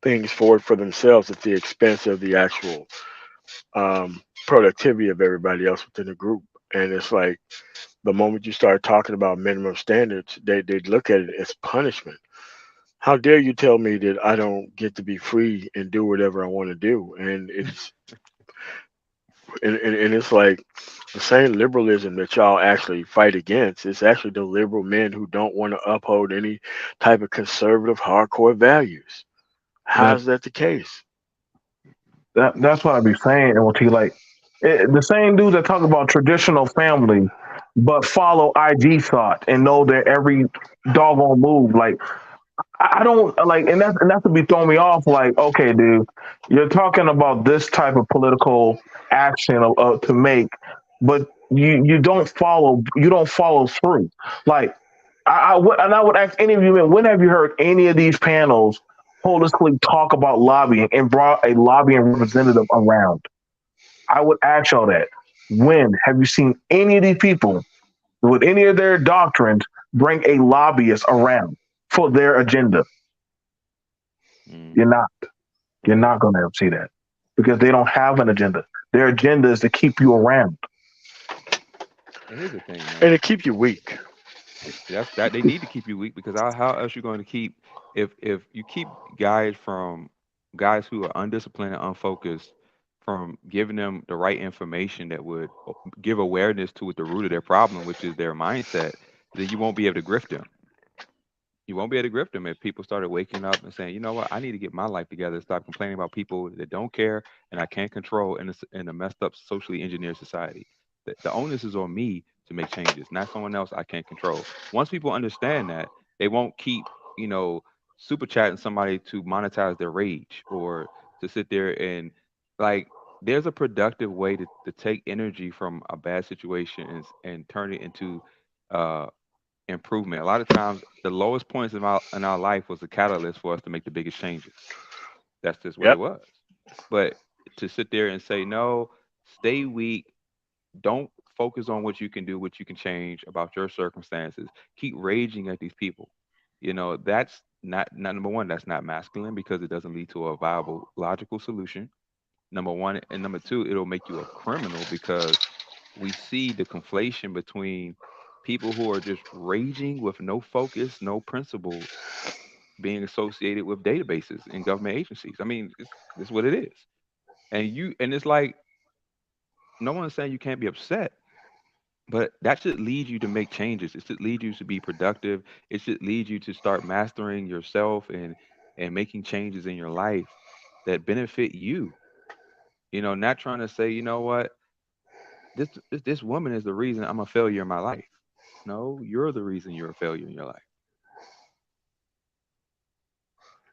things forward for themselves at the expense of the actual productivity of everybody else within the group. And it's like the moment you start talking about minimum standards, they look at it as punishment. How dare you tell me that I don't get to be free and do whatever I want to do? And it's like the same liberalism that y'all actually fight against. It's actually the liberal men who don't want to uphold any type of conservative hardcore values. How Man, is that the case? that's what I be saying, LT. Like, the same dudes that talk about traditional family, but follow IG thought and know their every doggone move. Like, I don't like, and that's to be throwing me off. Like, okay, dude, you're talking about this type of political action to make, but you don't follow through. Like, I would ask any of you, man, when have you heard any of these panels holistically talk about lobbying and brought a lobbying representative around? I would ask y'all that. When have you seen any of these people with any of their doctrines bring a lobbyist around for their agenda? You're Hmm. not. You're Right. not going to see that because they don't have an agenda. Their agenda is to keep you around. And here's the thing, And man. it keeps you weak. That's that they need to keep you weak because how else you going to keep if you keep guys who are undisciplined and unfocused from giving them the right information that would give awareness to what the root of their problem, which is their mindset, then you won't be able to grift them. You won't be able to grip them if people started waking up and saying, you know what, I need to get my life together, stop complaining about people that don't care and I can't control in a messed up socially engineered society. The onus is on me to make changes, not someone else I can't control. Once people understand that, they won't keep, you know, super chatting somebody to monetize their rage or to sit there and like there's a productive way to take energy from a bad situation and turn it into uh improvement. A lot of times, the lowest points in our life was the catalyst for us to make the biggest changes. That's just what it Yep. was. But to sit there and say no, stay weak, don't focus on what you can do, what you can change about your circumstances. Keep raging at these people. That's not number one. That's not masculine because it doesn't lead to a viable, logical solution. Number one, and number two, it'll make you a criminal because we see the conflation between people who are just raging with no focus, no principles, being associated with databases and government agencies. I mean, it's what it is. And it's like no one's saying you can't be upset, but that should lead you to make changes. It should lead you to be productive. It should lead you to start mastering yourself and making changes in your life that benefit you. Not trying to say, you know what, this woman is the reason I'm a failure in my life. No, you're the reason you're a failure in your life.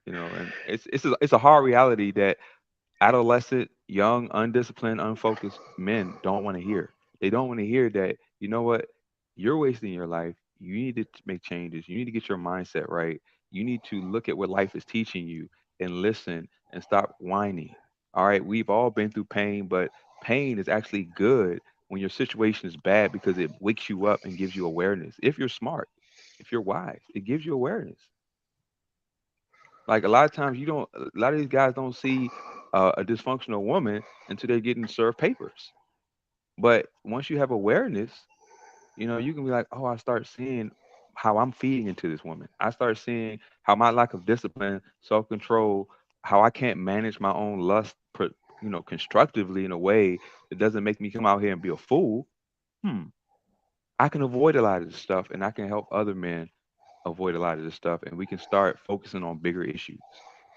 And it's a hard reality that adolescent, young, undisciplined, unfocused men don't want to hear. They don't want to hear that, you know what, you're wasting your life. You need to make changes. You need to get your mindset right. You need to look at what life is teaching you and listen and stop whining. All right. We've all been through pain, but pain is actually good when your situation is bad because it wakes you up and gives you awareness. If you're smart, if you're wise, it gives you awareness. Like a lot of times, a lot of these guys don't see a dysfunctional woman until they're getting served papers. But once you have awareness, you can be like, oh, I start seeing how I'm feeding into this woman. I start seeing how my lack of discipline, self control, how I can't manage my own lust, constructively in a way that doesn't make me come out here and be a fool. Hmm. I can avoid a lot of this stuff, and I can help other men avoid a lot of this stuff, and we can start focusing on bigger issues.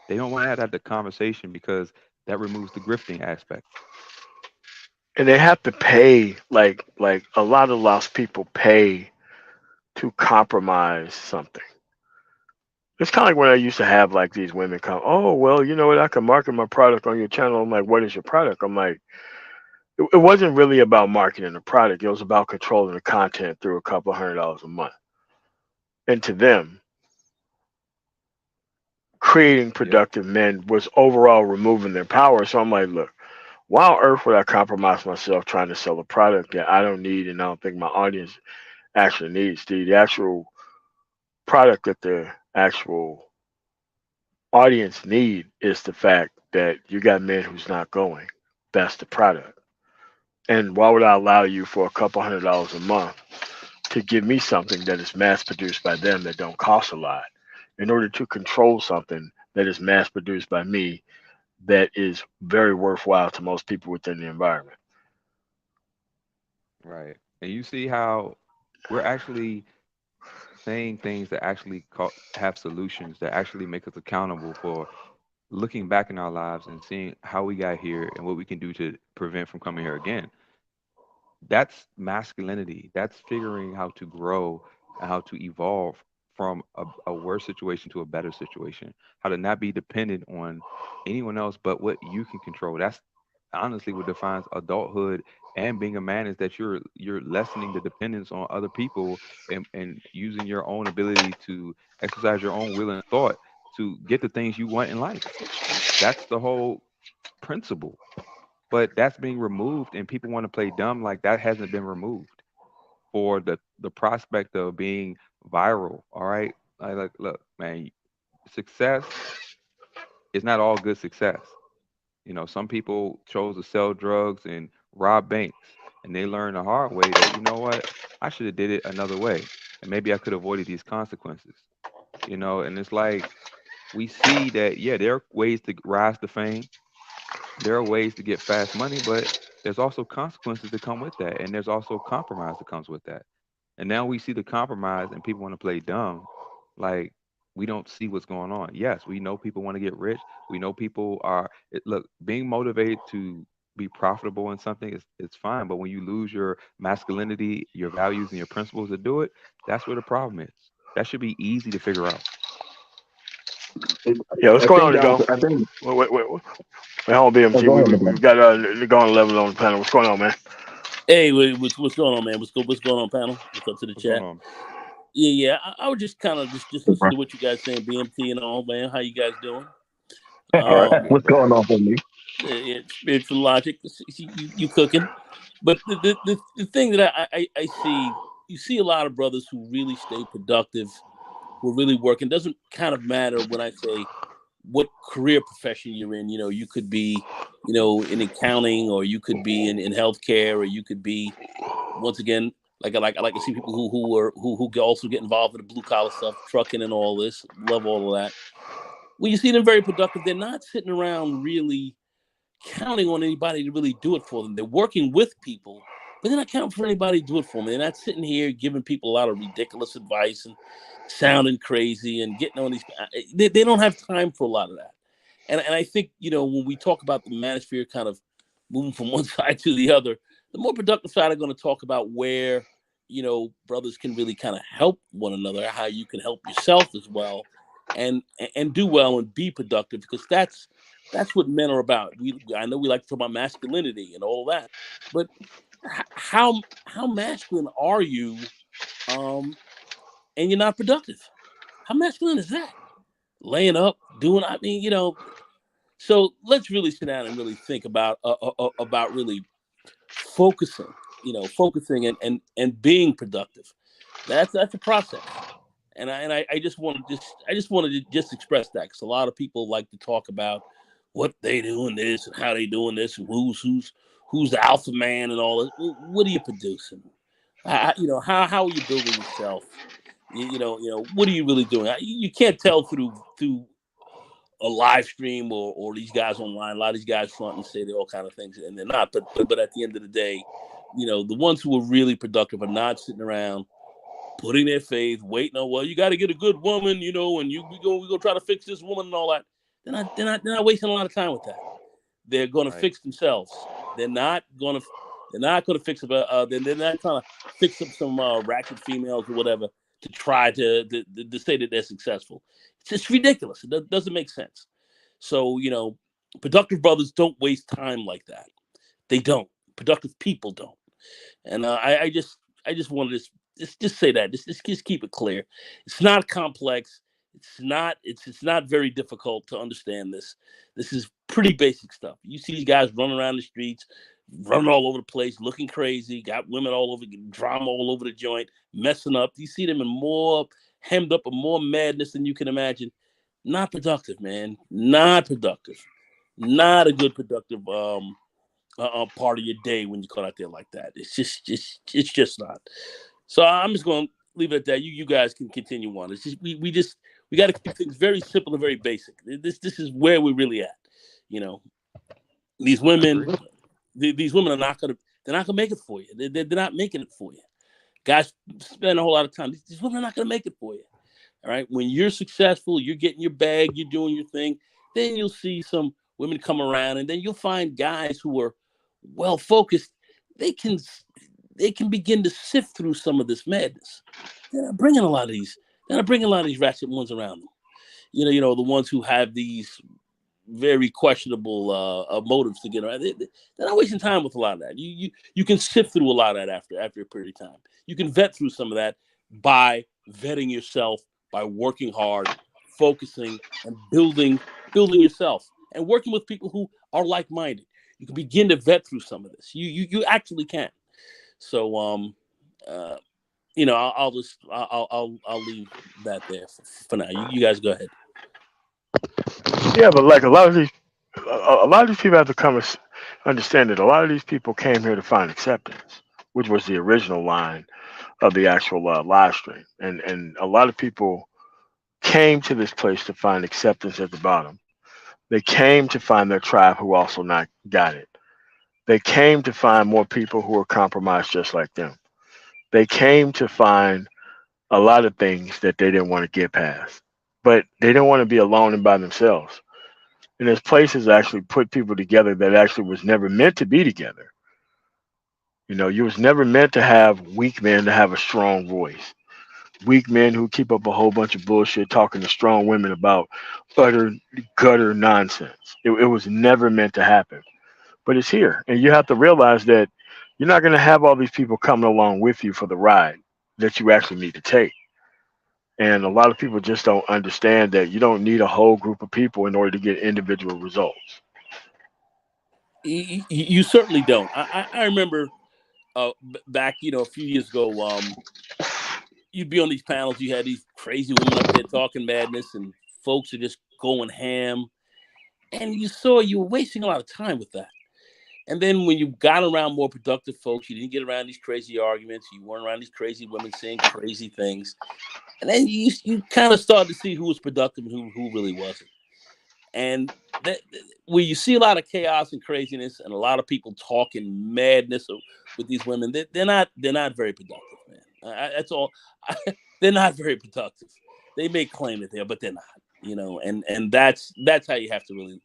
They don't want to have that conversation because that removes the grifting aspect. And they have to pay, like a lot of lost people pay to compromise something. It's kind of like when I used to have like these women come, oh well, you know what? I can market my product on your channel. I'm like, what is your product? I'm like, it wasn't really about marketing the product. It was about controlling the content through a couple $100 a month. And to them, creating Yep. productive men was overall removing their power. So I'm like, look, why on earth would I compromise myself trying to sell a product that I don't need and I don't think my audience actually needs? The actual product that the actual audience need is the fact that you got men who's not going. That's the product. And why would I allow you for a couple $100 a month to give me something that is mass produced by them that don't cost a lot in order to control something that is mass produced by me that is very worthwhile to most people within the environment? Right. And you see how we're actually saying things that actually have solutions that actually make us accountable for looking back in our lives and seeing how we got here and what we can do to prevent from coming here again. That's masculinity. That's figuring how to grow and how to evolve from a worse situation to a better situation. How to not be dependent on anyone else but what you can control. That's honestly what defines adulthood and being a man is that you're lessening the dependence on other people and using your own ability to exercise your own will and thought to get the things you want in life. That's the whole principle, but that's being removed and people want to play dumb like that hasn't been removed for the prospect of being viral. All right, like look, man, success is not all good success. Some people chose to sell drugs and rob banks, and they learned the hard way that, you know what, I should have did it another way, and maybe I could have avoided these consequences. And it's like we see that, yeah, there are ways to rise to fame, there are ways to get fast money, but there's also consequences that come with that, and there's also compromise that comes with that. And now we see the compromise, and people want to play dumb, like we don't see what's going on. Yes, we know people want to get rich. We know people are. Look, being motivated to be profitable in something is it's fine, but when you lose your masculinity, your values, and your principles to do it, that's where the problem is. That should be easy to figure out. Yeah, what's I going on, think that Nicole? was. I think. Wait, hold on, Oh, BMT. go ahead, We've got the going level on the panel. What's going on, man? Hey, what's going on, man? What's going on, panel? What's up to the What's going chat? on? Yeah. I would just kind of just listen to what you guys saying, BMT and all, man. How you guys doing? All right. Um, What's going on for me? Spiritual logic. You cooking? But the thing that I see, you see a lot of brothers who really stay productive, who are really working. Doesn't kind of matter when I say what career profession you're in. You know, you could be, you know, in accounting, or you could be in healthcare, or you could be, once again, I like to see people who also get involved in the blue collar stuff, trucking and all this. Love all of that. When you see them very productive, they're not sitting around really counting on anybody to really do it for them. They're working with people, but they're not counting for anybody to do it for them. They're not sitting here giving people a lot of ridiculous advice and sounding crazy and getting on these. They don't have time for a lot of that. And I think, you know, when we talk about the manosphere kind of moving from one side to the other, the more productive side are going to talk about where, you know, brothers can really kind of help one another, how you can help yourself as well, and do well and be productive, because that's what men are about. I know we like to talk about masculinity and all that, but how masculine are you, and you're not productive? How masculine is that? Laying up, doing. I mean, you know. So let's really sit down and really think about really focusing. You know, focusing and being productive. That's a process. And I just wanted to just express that, because a lot of people like to talk about what they doing this and how they doing this and who's the alpha man and all that. What are you producing? You know, how are you building yourself? You know what are you really doing? You can't tell through a live stream or these guys online. A lot of these guys front and say they're all kind of things, and they're not. But at the end of the day, you know, the ones who are really productive are not sitting around putting their faith, waiting on, well, you got to get a good woman, you know, and we go try to fix this woman and all that. They're not wasting a lot of time with that. They're going to Right. fix themselves. They're not going to fix up. They're not trying to fix up some ratchet females or whatever to try to say that they're successful. It's just ridiculous. It doesn't make sense. So, you know, productive brothers don't waste time like that. They don't. Productive people don't. And I just wanted to just say that. Just keep it clear. It's not complex. It's not very difficult to understand this. This is pretty basic stuff. You see these guys running around the streets, running all over the place, looking crazy, got women all over, drama all over the joint, messing up. You see them in more hemmed up and more madness than you can imagine. Not productive, man. Not productive. Not a good productive part of your day when you caught out there like that. It's just not. So I'm just going to leave it at that. You guys can continue on. It's just we got to keep things very simple and very basic. This is where we're really at. You know, these I women agree. these women are not gonna make it for you. They're not making it for you. Guys spend a whole lot of time. These women are not gonna make it for you. All right. When you're successful, you're getting your bag, you're doing your thing, then you'll see some women come around, and then you'll find guys who are well focused. They can they can begin to sift through some of this madness. They're not bringing a lot of these. They're not bringing a lot of these ratchet ones around them. You know the ones who have these very questionable motives to get around. They're not wasting time with a lot of that. You can sift through a lot of that after a period of time. You can vet through some of that by vetting yourself, by working hard, focusing, and building yourself, and working with people who are like minded. You can begin to vet through some of this. You actually can. So uh, I'll leave that there for now. You guys go ahead. Yeah, but like a lot of these people have to understand that a lot of these people came here to find acceptance, which was the original line of the actual live stream, and a lot of people came to this place to find acceptance at the bottom. They came to find their tribe who also not got it. They came to find more people who were compromised just like them. They came to find a lot of things that they didn't want to get past, but they didn't want to be alone and by themselves. And there's places that actually put people together that actually was never meant to be together. You know, you was never meant to have weak men to have a strong voice. Weak men who keep up a whole bunch of bullshit talking to strong women about utter gutter nonsense. It was never meant to happen, but it's here. And you have to realize that you're not going to have all these people coming along with you for the ride that you actually need to take. And a lot of people just don't understand that you don't need a whole group of people in order to get individual results. You certainly don't. I remember. back, a few years ago, you'd be on these panels. You had these crazy women up there talking madness, and folks are just going ham. And you were wasting a lot of time with that. And then when you got around more productive folks, you didn't get around these crazy arguments. You weren't around these crazy women saying crazy things. And then you kind of started to see who was productive and who really wasn't. And where you see a lot of chaos and craziness and a lot of people talking madness with these women, they're not very productive, man. That's all. They're not very productive. They may claim that they are, but they're not. And that's how you have to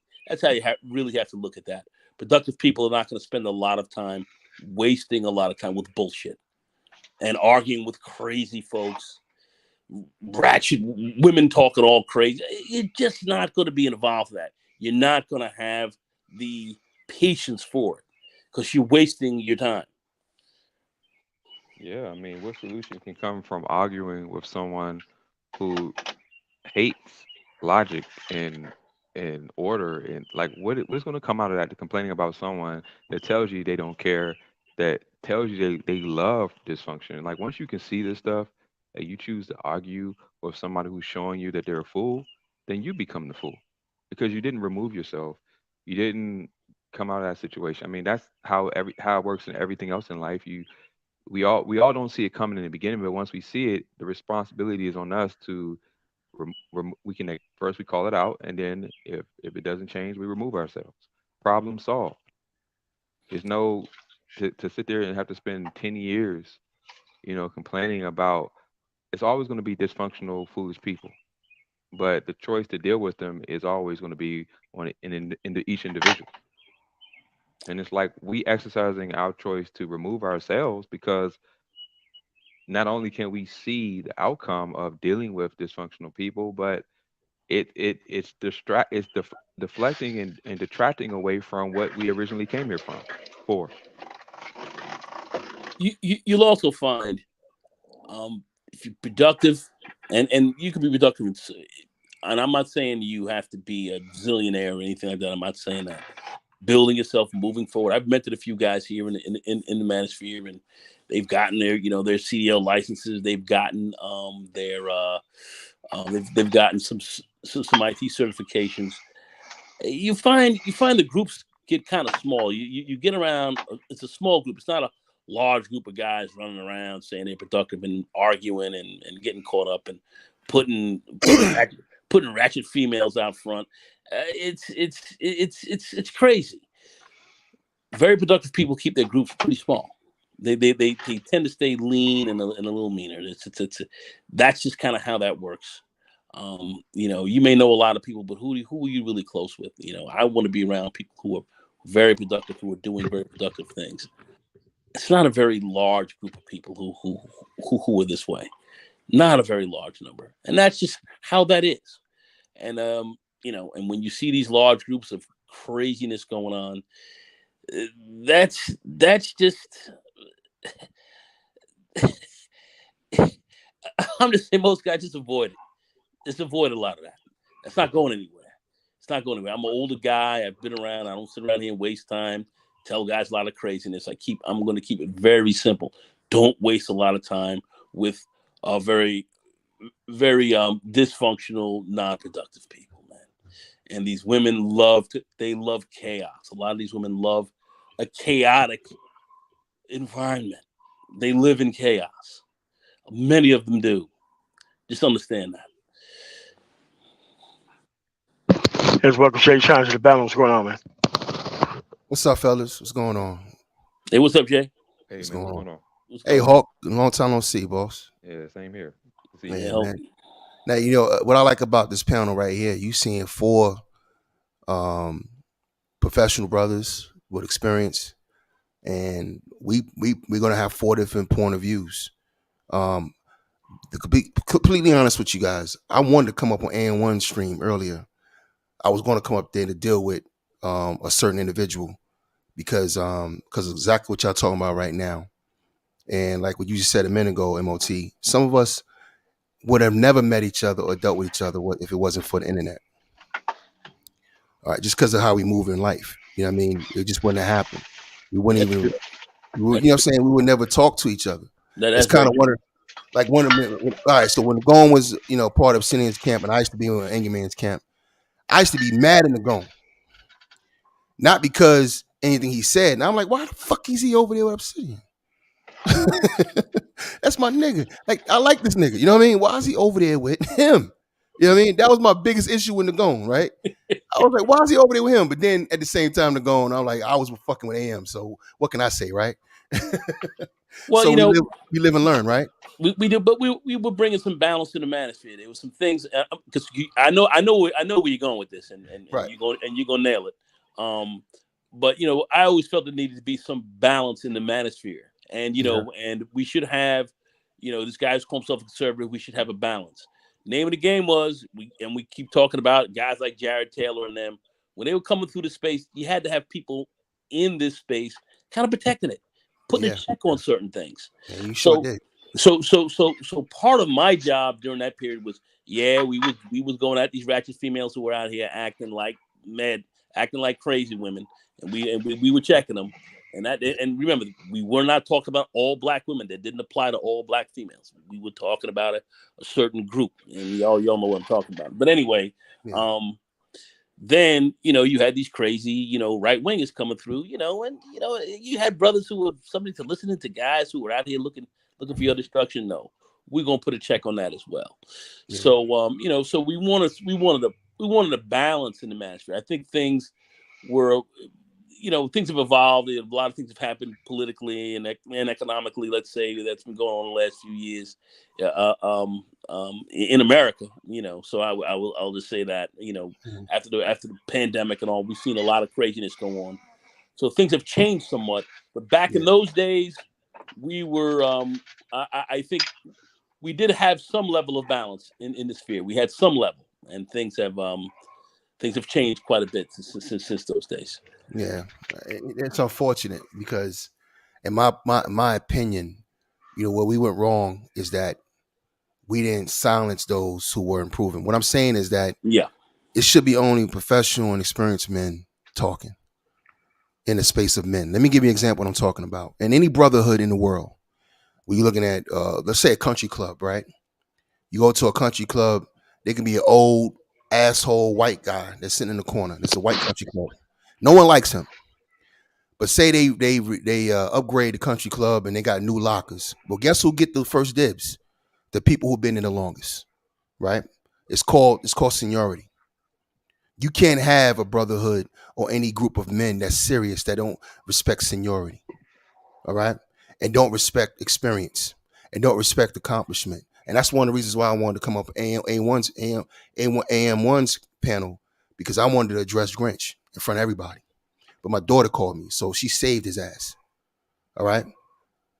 really have to look at that. Productive people are not going to spend a lot of time wasting a lot of time with bullshit and arguing with crazy folks, ratchet women talking all crazy. You're just not going to be involved in that. You're not going to have the patience for it because you're wasting your time. Yeah, I mean, what solution can come from arguing with someone who hates logic and order, and like what's going to come out of that? To complaining about someone that tells you they don't care, that tells you they love dysfunction. Like once you can see this stuff, and you choose to argue with somebody who's showing you that they're a fool, then you become the fool because you didn't remove yourself. You didn't come out of that situation. I mean, that's how it works in everything else in life. We all don't see it coming in the beginning, but once we see it, the responsibility is on us to we can first we call it out, and then if it doesn't change, we remove ourselves. Problem solved. There's no to sit there and have to spend 10 years, complaining about. It's always going to be dysfunctional, foolish people, but the choice to deal with them is always going to be in each individual. And it's like we exercising our choice to remove ourselves because not only can we see the outcome of dealing with dysfunctional people, but it's deflecting and detracting away from what we originally came here for. You'll also find, if you're productive, and you can be productive, and I'm not saying you have to be a zillionaire or anything like that. I'm not saying that. Building yourself, moving forward. I've mentored a few guys here in the manosphere, and they've gotten their CDL licenses. They've gotten they've gotten some IT certifications. You find the groups get kind of small. You get around. It's a small group. It's not a large group of guys running around saying they're productive and arguing and getting caught up and putting ratchet females out front. It's crazy. Very productive people keep their groups pretty small. They tend to stay lean and a little meaner. That's just kind of how that works. You may know a lot of people, but who are you really close with? I want to be around people who are very productive, who are doing very productive things. It's not a very large group of people who are this way. Not a very large number, and that's just how that is. And and when you see these large groups of craziness going on, that's just. I'm just saying, most guys just avoid it. Just avoid a lot of that. It's not going anywhere. It's not going anywhere. I'm an older guy. I've been around. I don't sit around here and waste time. Tell guys a lot of craziness. I'm going to keep it very simple. Don't waste a lot of time with very, very dysfunctional, non-productive people, man. And these women love chaos. A lot of these women love a chaotic environment. They live in chaos. Many of them do. Just understand that. Here's welcome, Jay. Challenge to the battle. What's going on, man? What's up, fellas? What's going on? Hey, what's up, Jay? Hey, What's man, going what's on? going on? Hey, Hawk. Long time no see, boss. Yeah, same here. See Man, you. man. Now, what I like about this panel right here, you seeing four professional brothers with experience, and we're gonna have four different point of views. To be completely honest with you guys, I wanted to come up on AN1 stream earlier. I was going to come up there to deal with a certain individual because exactly what y'all talking about right now. And like what you just said a minute ago, MOT, some of us would have never met each other or dealt with each other if it wasn't for the internet. All right, just because of how we move in life. You know what I mean? It just wouldn't have happened. We wouldn't even You know what I'm saying? We would never talk to each other. It's That's kind very of true. one of all right. So when the Gone was, part of Obsidian's camp, and I used to be in Anger Man's camp, I used to be mad in the Gone, not because anything he said. And I'm like, why the fuck is he over there with Obsidian? That's my nigga. Like, I like this nigga. You know what I mean? Why is he over there with him? You know what I mean? That was my biggest issue in the Gone, right? I was like, why is he over there with him? But then at the same time, the Gone, I'm like, I was fucking with AM. So what can I say, right? Well, So we live and learn, right? we do, but we were bringing some balance to the manosphere. There was some things because I know where you're going with this, and Right. you're gonna nail it. But I always felt there needed to be some balance in the manosphere, and and we should have, this guy's called himself a conservative. We should have a balance. Name of the game was we keep talking about guys like Jared Taylor and them. When they were coming through the space, you had to have people in this space kind of protecting it, putting a check on certain things. Yeah, you sure So did. So part of my job during that period was, we was going at these ratchet females who were out here acting like mad, acting like crazy women, and we were checking them. And remember, we were not talking about all black women. That didn't apply to all black females. We were talking about a certain group, and y'all know what I'm talking about. But anyway, Yeah. then you had these crazy right wingers coming through, and you had brothers who were somebody to listening to guys who were out here looking for your destruction. No, we're gonna put a check on that as well. Yeah. So so we wanted a balance in the manosphere. I think things were, things have evolved. A lot of things have happened politically and economically. Let's say that's been going on the last few years in America. So I'll just say that after the pandemic and all, we've seen a lot of craziness go on. So things have changed somewhat. But back in those days, we were. I think we did have some level of balance in the sphere. We had some level, and things have changed quite a bit since those days. Yeah, it's unfortunate because, in my opinion, where we went wrong is that we didn't silence those who were improving. What I'm saying is that it should be only professional and experienced men talking in the space of men. Let me give you an example of what I'm talking about. In any brotherhood in the world, when you're looking at, let's say, a country club, right? You go to a country club, there can be an old asshole white guy that's sitting in the corner. It's a white country club. No one likes him. But say they upgrade the country club and they got new lockers. Well, guess who get the first dibs? The people who've been in the longest, right? It's called seniority. You can't have a brotherhood or any group of men that's serious that don't respect seniority, all right? And don't respect experience and don't respect accomplishment. And that's one of the reasons why I wanted to come up AM1's panel, because I wanted to address Grinch in front of everybody. But my daughter called me, so she saved his ass. All right.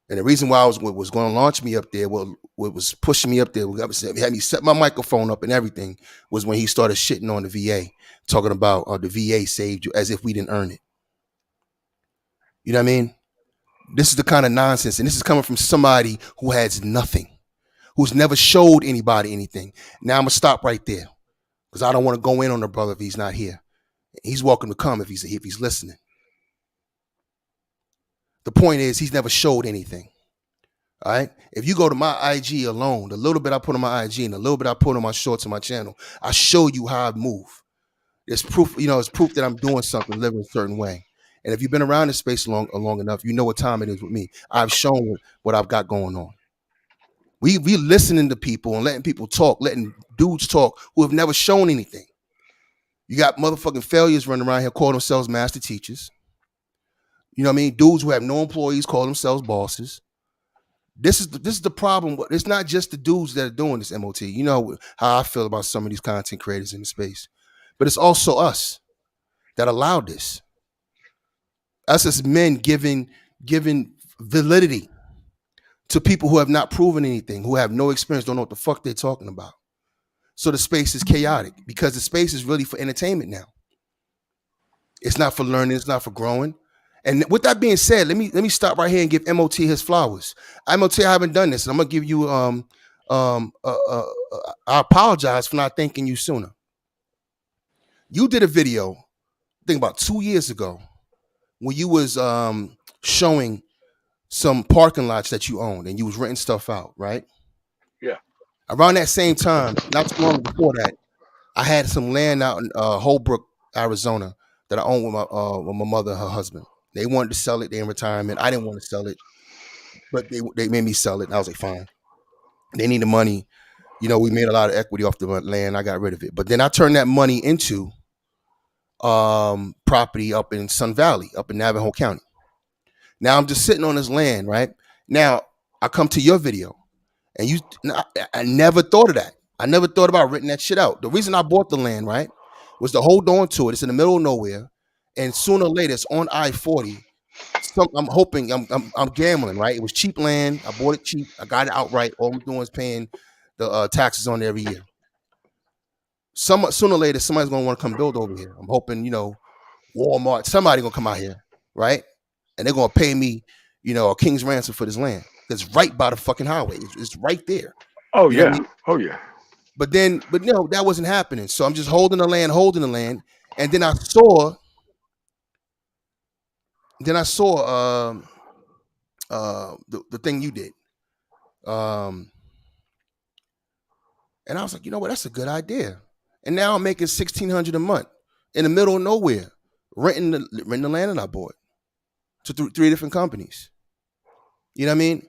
And the reason why I was going to launch me up there, what was pushing me up there, had me set my microphone up and everything, was when he started shitting on the VA, talking about the VA saved you as if we didn't earn it. You know what I mean? This is the kind of nonsense, and this is coming from somebody who has nothing, who's never showed anybody anything. Now I'm gonna stop right there because I don't want to go in on the brother if he's not here. He's welcome to come if he's listening. The point is, he's never showed anything. All right. If you go to my IG alone, the little bit I put on my IG and the little bit I put on my shorts on my channel, I show you how I move. It's proof, it's proof that I'm doing something, living a certain way. And if you've been around this space long enough, you know what time it is with me. I've shown what I've got going on. We listening to people and letting people talk, letting dudes talk who have never shown anything. You got motherfucking failures running around here calling themselves master teachers. You know what I mean? Dudes who have no employees call themselves bosses. This is the problem. It's not just the dudes that are doing this, MOT. You know how I feel about some of these content creators in the space. But it's also us that allowed this. Us as men giving validity to people who have not proven anything, who have no experience, don't know what the fuck they're talking about. So the space is chaotic because the space is really for entertainment now. It's not for learning. It's not for growing. And with that being said, let me stop right here and give MOT his flowers. MOT, I haven't done this, and I'm gonna give you I apologize for not thanking you sooner. You did a video, I think about 2 years ago, when you was showing some parking lots that you owned and you was renting stuff out, right? Yeah. Around that same time, not too long before that, I had some land out in Holbrook, Arizona, that I owned with my mother and her husband. They wanted to sell it. They in retirement. I didn't want to sell it, but they made me sell it, and I was like, fine. They need the money. You know, we made a lot of equity off the land. I got rid of it, but then I turned that money into property up in Sun Valley, up in Navajo County. Now I'm just sitting on this land, right? Now I come to your video, and I never thought of that. I never thought about renting that shit out. The reason I bought the land, right, was to hold on to it. It's in the middle of nowhere, and sooner or later, it's on I-40. I'm hoping, I'm gambling, right? It was cheap land. I bought it cheap. I got it outright. All I'm doing is paying the taxes on it every year. Sooner or later, somebody's gonna want to come build over here. I'm hoping, Walmart, somebody gonna come out here, right? And they're gonna pay me, a king's ransom for this land. It's right by the fucking highway. It's right there. Oh You know yeah. what I mean? Oh yeah. But that wasn't happening. So I'm just holding the land, and then I saw the thing you did. And I was like, you know what, that's a good idea. And now I'm making $1,600 a month in the middle of nowhere, renting the land that I bought to three different companies. You know what I mean?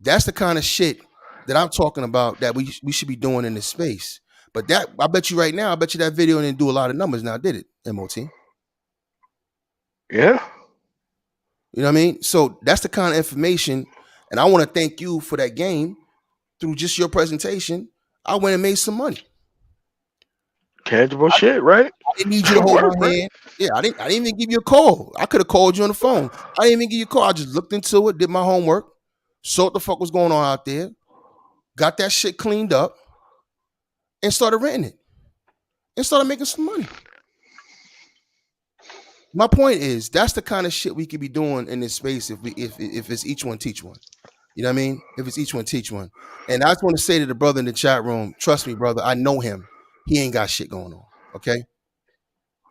That's the kind of shit that I'm talking about that we should be doing in this space. But that, I bet you that video didn't do a lot of numbers now, did it, MOT? Yeah. You know what I mean? So that's the kind of information, and I want to thank you for that game. Through just your presentation, I went and made some money. Tangible shit, right? I didn't need you to hold my hand. Yeah, I didn't even give you a call. I could have called you on the phone. I didn't even give you a call. I just looked into it, did my homework, saw what the fuck was going on out there, got that shit cleaned up, and started renting it. And started making some money. My point is, that's the kind of shit we could be doing in this space if it's each one teach one. You know what I mean? If it's each one teach one. And I just want to say to the brother in the chat room, trust me, brother, I know him. He ain't got shit going on. Okay?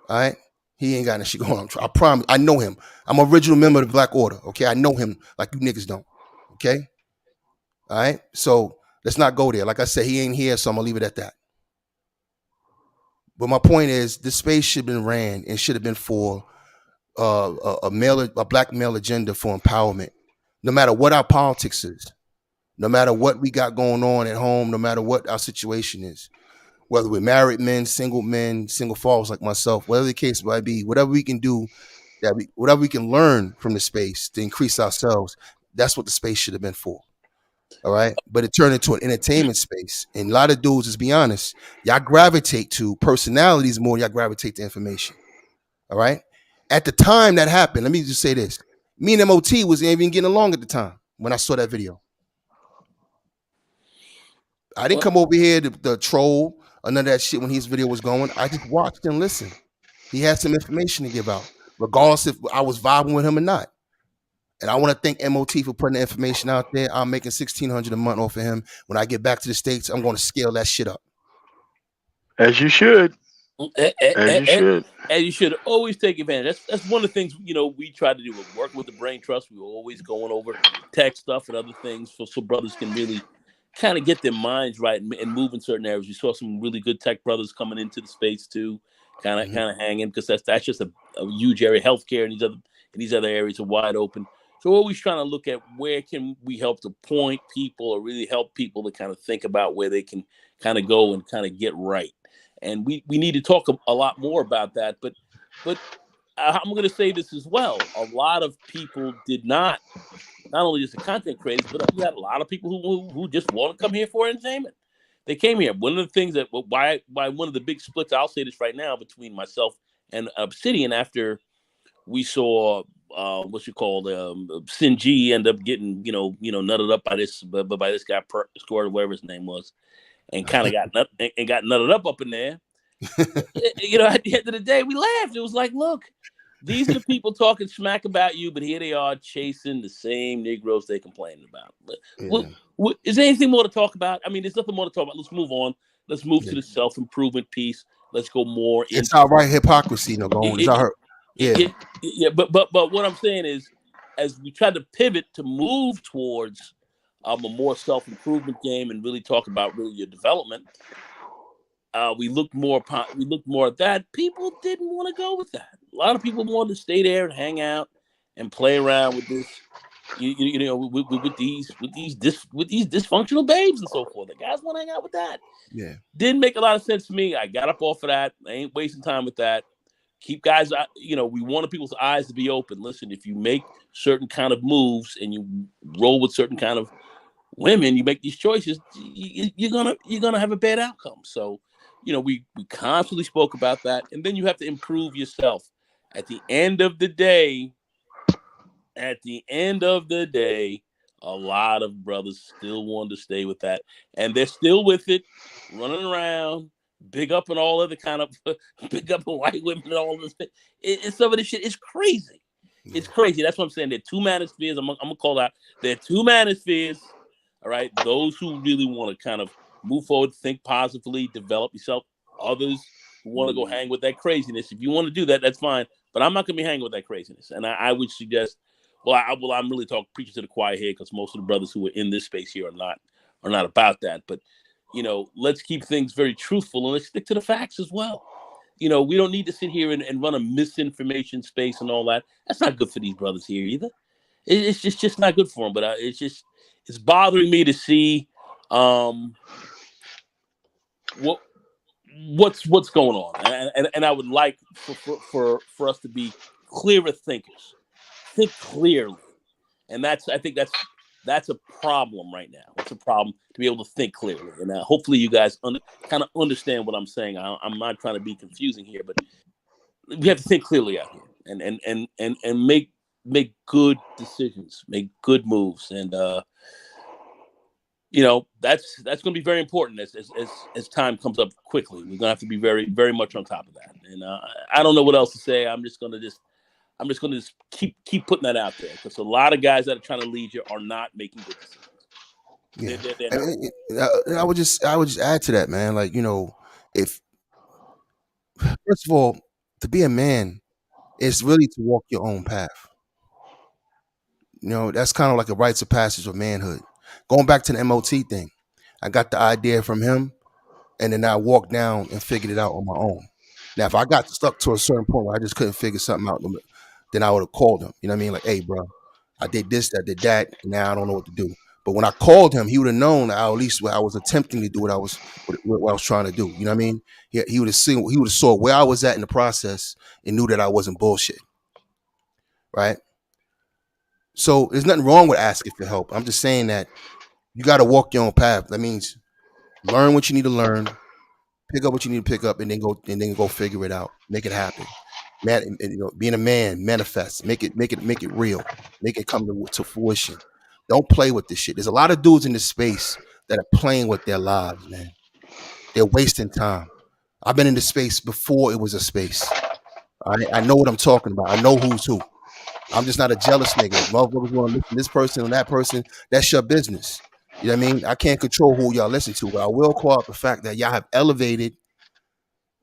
All right? He ain't got no shit going on. I promise. I know him. I'm an original member of the Black Order. Okay? I know him like you niggas don't. Okay? All right? So let's not go there. Like I said, he ain't here, so I'm going to leave it at that. But my point is, this space should have been ran and should have been for a black male agenda for empowerment. No matter what our politics is, no matter what we got going on at home, no matter what our situation is, whether we're married men, single fathers like myself, whatever the case might be, whatever we can do, whatever we can learn from the space to increase ourselves, that's what the space should have been for. All right. But it turned into an entertainment space. And a lot of dudes, let's be honest, y'all gravitate to personalities more than y'all gravitate to information. All right. At the time that happened, let me just say this. Me and MOT wasn't even getting along at the time when I saw that video. I didn't come over here to troll or none of that shit when his video was going. I just watched and listened. He had some information to give out, regardless if I was vibing with him or not. And I want to thank MOT for putting the information out there. I'm making $1,600 a month off of him. When I get back to the States, I'm going to scale that shit up. As you should. And you should always take advantage. That's one of the things we try to do with working with the Brain Trust. We were always going over tech stuff and other things so brothers can really kind of get their minds right and move in certain areas. We saw some really good tech brothers coming into the space too, kind of hanging, because that's just a huge area. Healthcare and these other areas are wide open. So we're always trying to look at where can we help to point people or really help people to kind of think about where they can kind of go and kind of get right. And we need to talk a lot more about that. But I'm going to say this as well. A lot of people did not only just the content creators, but we had a lot of people who just want to come here for entertainment. They came here. One of the things that why one of the big splits, I'll say this right now, between myself and Obsidian after we saw Sinji end up getting nutted up by this guy Score, whatever his name was, and kind of got nutted up in there. At the end of the day, we laughed. It was like, look, these are the people talking smack about you, but here they are chasing the same Negroes they complaining about. Is there anything more to talk about? I mean, there's nothing more to talk about. Let's move on. Let's move to the self-improvement piece. Let's go more into outright hypocrisy, going. It's outright. Yeah. But what I'm saying is, as we try to pivot to move towards a more self-improvement game and really talk about really your development, we looked more at that. People didn't want to go with that. A lot of people wanted to stay there and hang out and play around with this, with these dysfunctional babes and so forth. The guys want to hang out with that. Yeah. Didn't make a lot of sense to me. I got up off of that. I ain't wasting time with that. Keep guys, we wanted people's eyes to be open. Listen, if you make certain kind of moves and you roll with certain kind of women, you make these choices, you're gonna have a bad outcome. So, we constantly spoke about that, and then you have to improve yourself. At the end of the day, a lot of brothers still wanted to stay with that, and they're still with it, running around, big up and all other kind of big up on white women and all this. Some of this shit is crazy. It's crazy. That's what I'm saying. There are two manospheres. I'm gonna call out. There are two manospheres. All right. Those who really want to kind of move forward, think positively, develop yourself. Others who want to go hang with that craziness. If you want to do that, that's fine. But I'm not gonna be hanging with that craziness. And I would suggest. I'm really preaching to the choir here, because most of the brothers who are in this space here are not about that. But let's keep things very truthful, and let's stick to the facts as well. We don't need to sit here and run a misinformation space and all that. That's not good for these brothers here either. It's just not good for them. But it's bothering me to see what's going on, and I would like for us to be clearer thinkers, think clearly, and I think that's a problem right now. It's a problem to be able to think clearly, and hopefully you guys kind of understand what I'm saying. I'm not trying to be confusing here, but we have to think clearly out here, and make good decisions, make good moves, and that's going to be very important as time comes up quickly. We're going to have to be very, very much on top of that. And I don't know what else to say. I'm just going to keep putting that out there, because a lot of guys that are trying to lead you are not making good decisions. Yeah. And I would just add to that, man. Like, if first of all, to be a man is really to walk your own path. That's kind of like a rites of passage of manhood. Going back to the MOT thing, I got the idea from him, and then I walked down and figured it out on my own. Now, if I got stuck to a certain point where I just couldn't figure something out, then I would have called him. You know what I mean? Like, hey, bro, I did this, I did that, and now I don't know what to do. But when I called him, he would have known that at least I was attempting to do what I was trying to do. You know what I mean? He would have seen, he would have saw where I was at in the process and knew that I wasn't bullshit. Right? So there's nothing wrong with asking for help. I'm just saying that you got to walk your own path. That means learn what you need to learn, pick up what you need to pick up, and then go figure it out. Make it happen. Man, being a man, manifest. Make it real. Make it come to fruition. Don't play with this shit. There's a lot of dudes in this space that are playing with their lives, man. They're wasting time. I've been in this space before it was a space. I know what I'm talking about. I know who's who. I'm just not a jealous nigga. If motherfuckers want to listen to this person and that person, that's your business. You know what I mean? I can't control who y'all listen to, but I will call out the fact that y'all have elevated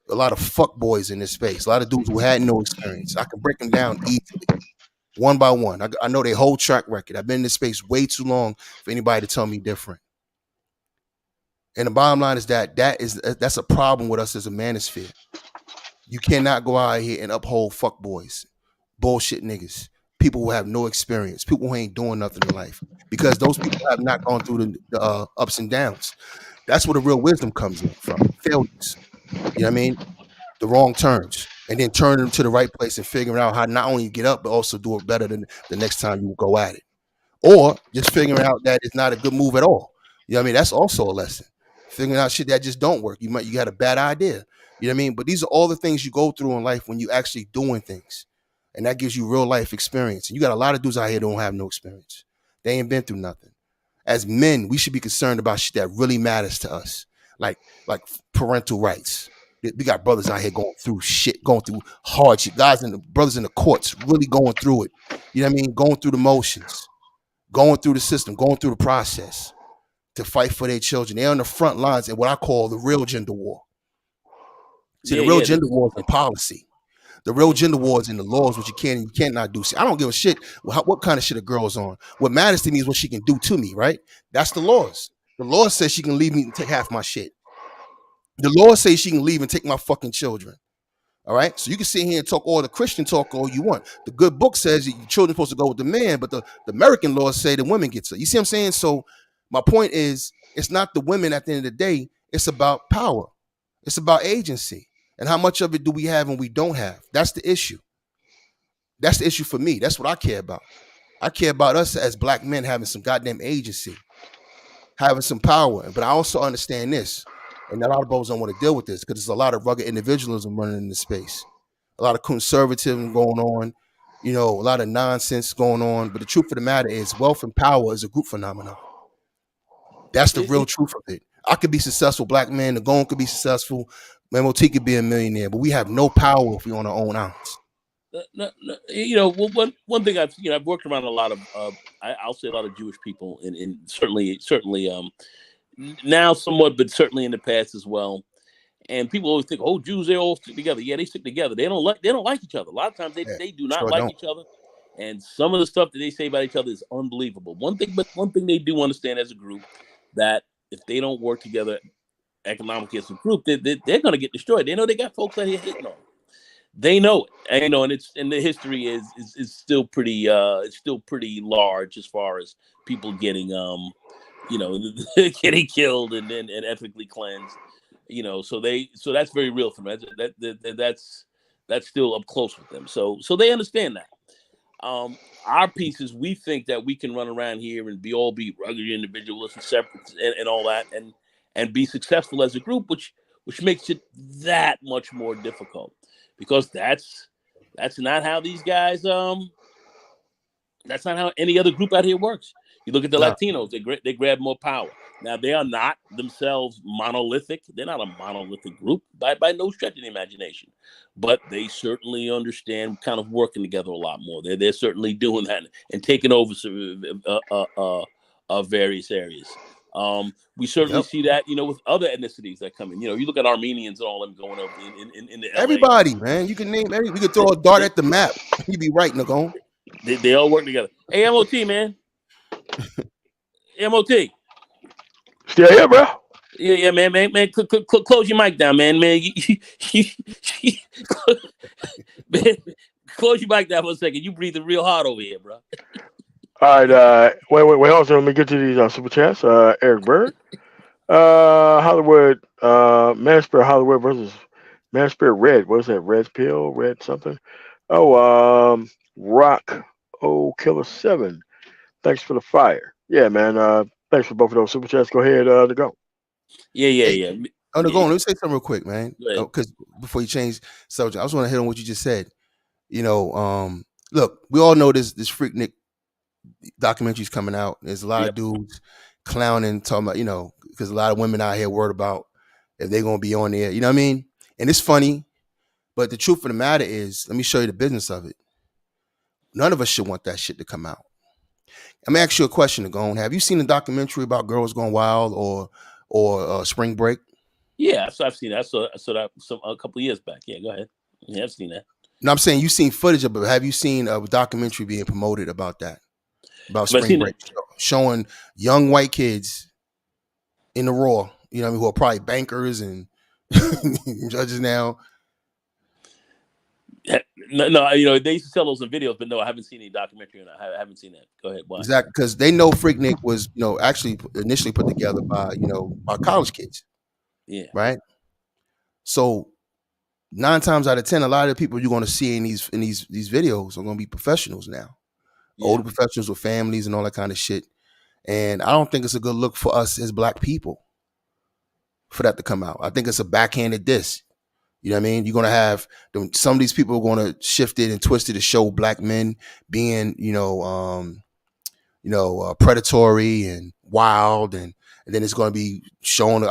a lot of fuck boys in this space. A lot of dudes who had no experience. I can break them down easily, one by one. I know their whole track record. I've been in this space way too long for anybody to tell me different. And the bottom line is that's a problem with us as a manosphere. You cannot go out here and uphold fuck boys, bullshit niggas, people who have no experience, people who ain't doing nothing in life, because those people have not gone through the ups and downs. That's where the real wisdom comes in from. Failures. You know what I mean? The wrong turns. And then turn them to the right place and figuring out how not only get up, but also do it better than the next time you go at it. Or just figuring out that it's not a good move at all. You know what I mean? That's also a lesson. Figuring out shit that just don't work. You had a bad idea. You know what I mean? But these are all the things you go through in life when you actually doing things. And that gives you real life experience. And you got a lot of dudes out here that don't have no experience. They ain't been through nothing. As men, we should be concerned about shit that really matters to us. Like parental rights. We got brothers out here going through shit, going through hardship. Brothers in the courts really going through it. You know what I mean? Going through the motions, going through the system, going through the process to fight for their children. They're on the front lines in what I call the real gender war. See, the real gender war is in policy. The real gender war is in the laws, what you can and you cannot do. See, I don't give a shit what kind of shit a girl's on. What matters to me is what she can do to me, right? That's the laws. The law says she can leave me and take half my shit. The law says she can leave and take my fucking children. All right. So you can sit here and talk all the Christian talk all you want. The good book says that your children's supposed to go with the man, but the American laws say the women gets it. You see what I'm saying? So my point is, it's not the women at the end of the day. It's about power. It's about agency. And how much of it do we have and we don't have? That's the issue. That's the issue for me. That's what I care about. I care about us as black men having some goddamn agency, having some power. But I also understand this. And a lot of brothers don't want to deal with this because there's a lot of rugged individualism running in the space, a lot of conservatism going on, a lot of nonsense going on. But the truth of the matter is, wealth and power is a group phenomenon. That's the real truth of it. I could be successful, black man. The Gone could be successful. MOT could be a millionaire, but we have no power if we on our own ounce. One thing I've worked around a lot of, I'll say a lot of Jewish people, and certainly now somewhat, but certainly in the past as well. And people always think, oh, Jews, they all stick together. Yeah, they stick together. They don't like each other. A lot of times they do not like each other. And some of the stuff that they say about each other is unbelievable. One thing they do understand as a group, that if they don't work together economically as a group, they're going to get destroyed. They know they got folks out here hitting on them. They know it, and the history is still pretty large as far as people getting getting killed and ethically cleansed. So that's very real for them. That's still up close with them. So they understand that. Our piece is, we think that we can run around here and be rugged individualists and separate and all that, and be successful as a group, which makes it that much more difficult, because that's not how these guys that's not how any other group out here works. You look at the Latinos; they grab more power. Now, they are not themselves monolithic. They're not a monolithic group by no stretch of the imagination, but they certainly understand kind of working together a lot more. They're certainly doing that and taking over various areas. We certainly see that, with other ethnicities that come in. You look at Armenians and all them going over in the LA. Everybody, man, you can name every. We could throw a dart at the map. You'd be right, Nagone. They all work together. Hey, MOT, man. MOT. Still here, bro? Yeah, man. Close your mic down, man. Man, man, close your mic down for a second. You breathing real hard over here, bro. All right. Wait. Also, let me get to these super chats. Eric Bird, Hollywood, Manosphere Hollywood versus Manosphere Red. What is that? Red Pill? Red something? Oh, Rock. Oh, Killer 7. Thanks for the fire. Yeah, man. Thanks for both of those super chats. Go ahead, to go. Yeah. Oh, Nagone, let me say something real quick, man. Because before you change subject, I just want to hit on what you just said. Look, we all know this Freaknik documentary's coming out. There's a lot of dudes clowning, talking about, because a lot of women out here worried about if they're gonna be on there. You know what I mean? And it's funny, but the truth of the matter is, let me show you the business of it. None of us should want that shit to come out. I'm gonna ask you a question, Nagone. Have you seen a documentary about girls going wild or Spring Break? Yeah, so I've seen that. I saw that a couple of years back. Yeah, go ahead. Yeah, I've seen that. No, I'm saying you've seen footage of it. Have you seen a documentary being promoted about that? About Spring Break, showing young white kids in the raw, who are probably bankers and judges now. No, they used to sell those in videos, but no, I haven't seen any documentary on that. I haven't seen that. Go ahead. Why? Exactly, because they know Freaknik was, actually initially put together by, by college kids. Yeah. Right. So 9 times out of 10, a lot of the people you're going to see in these videos are going to be professionals now, older professionals with families and all that kind of shit. And I don't think it's a good look for us as black people for that to come out. I think it's a backhanded diss. You know what I mean? You're going to have some of these people are going to shift it and twist it to show black men being, predatory and wild, and then it's going to be showing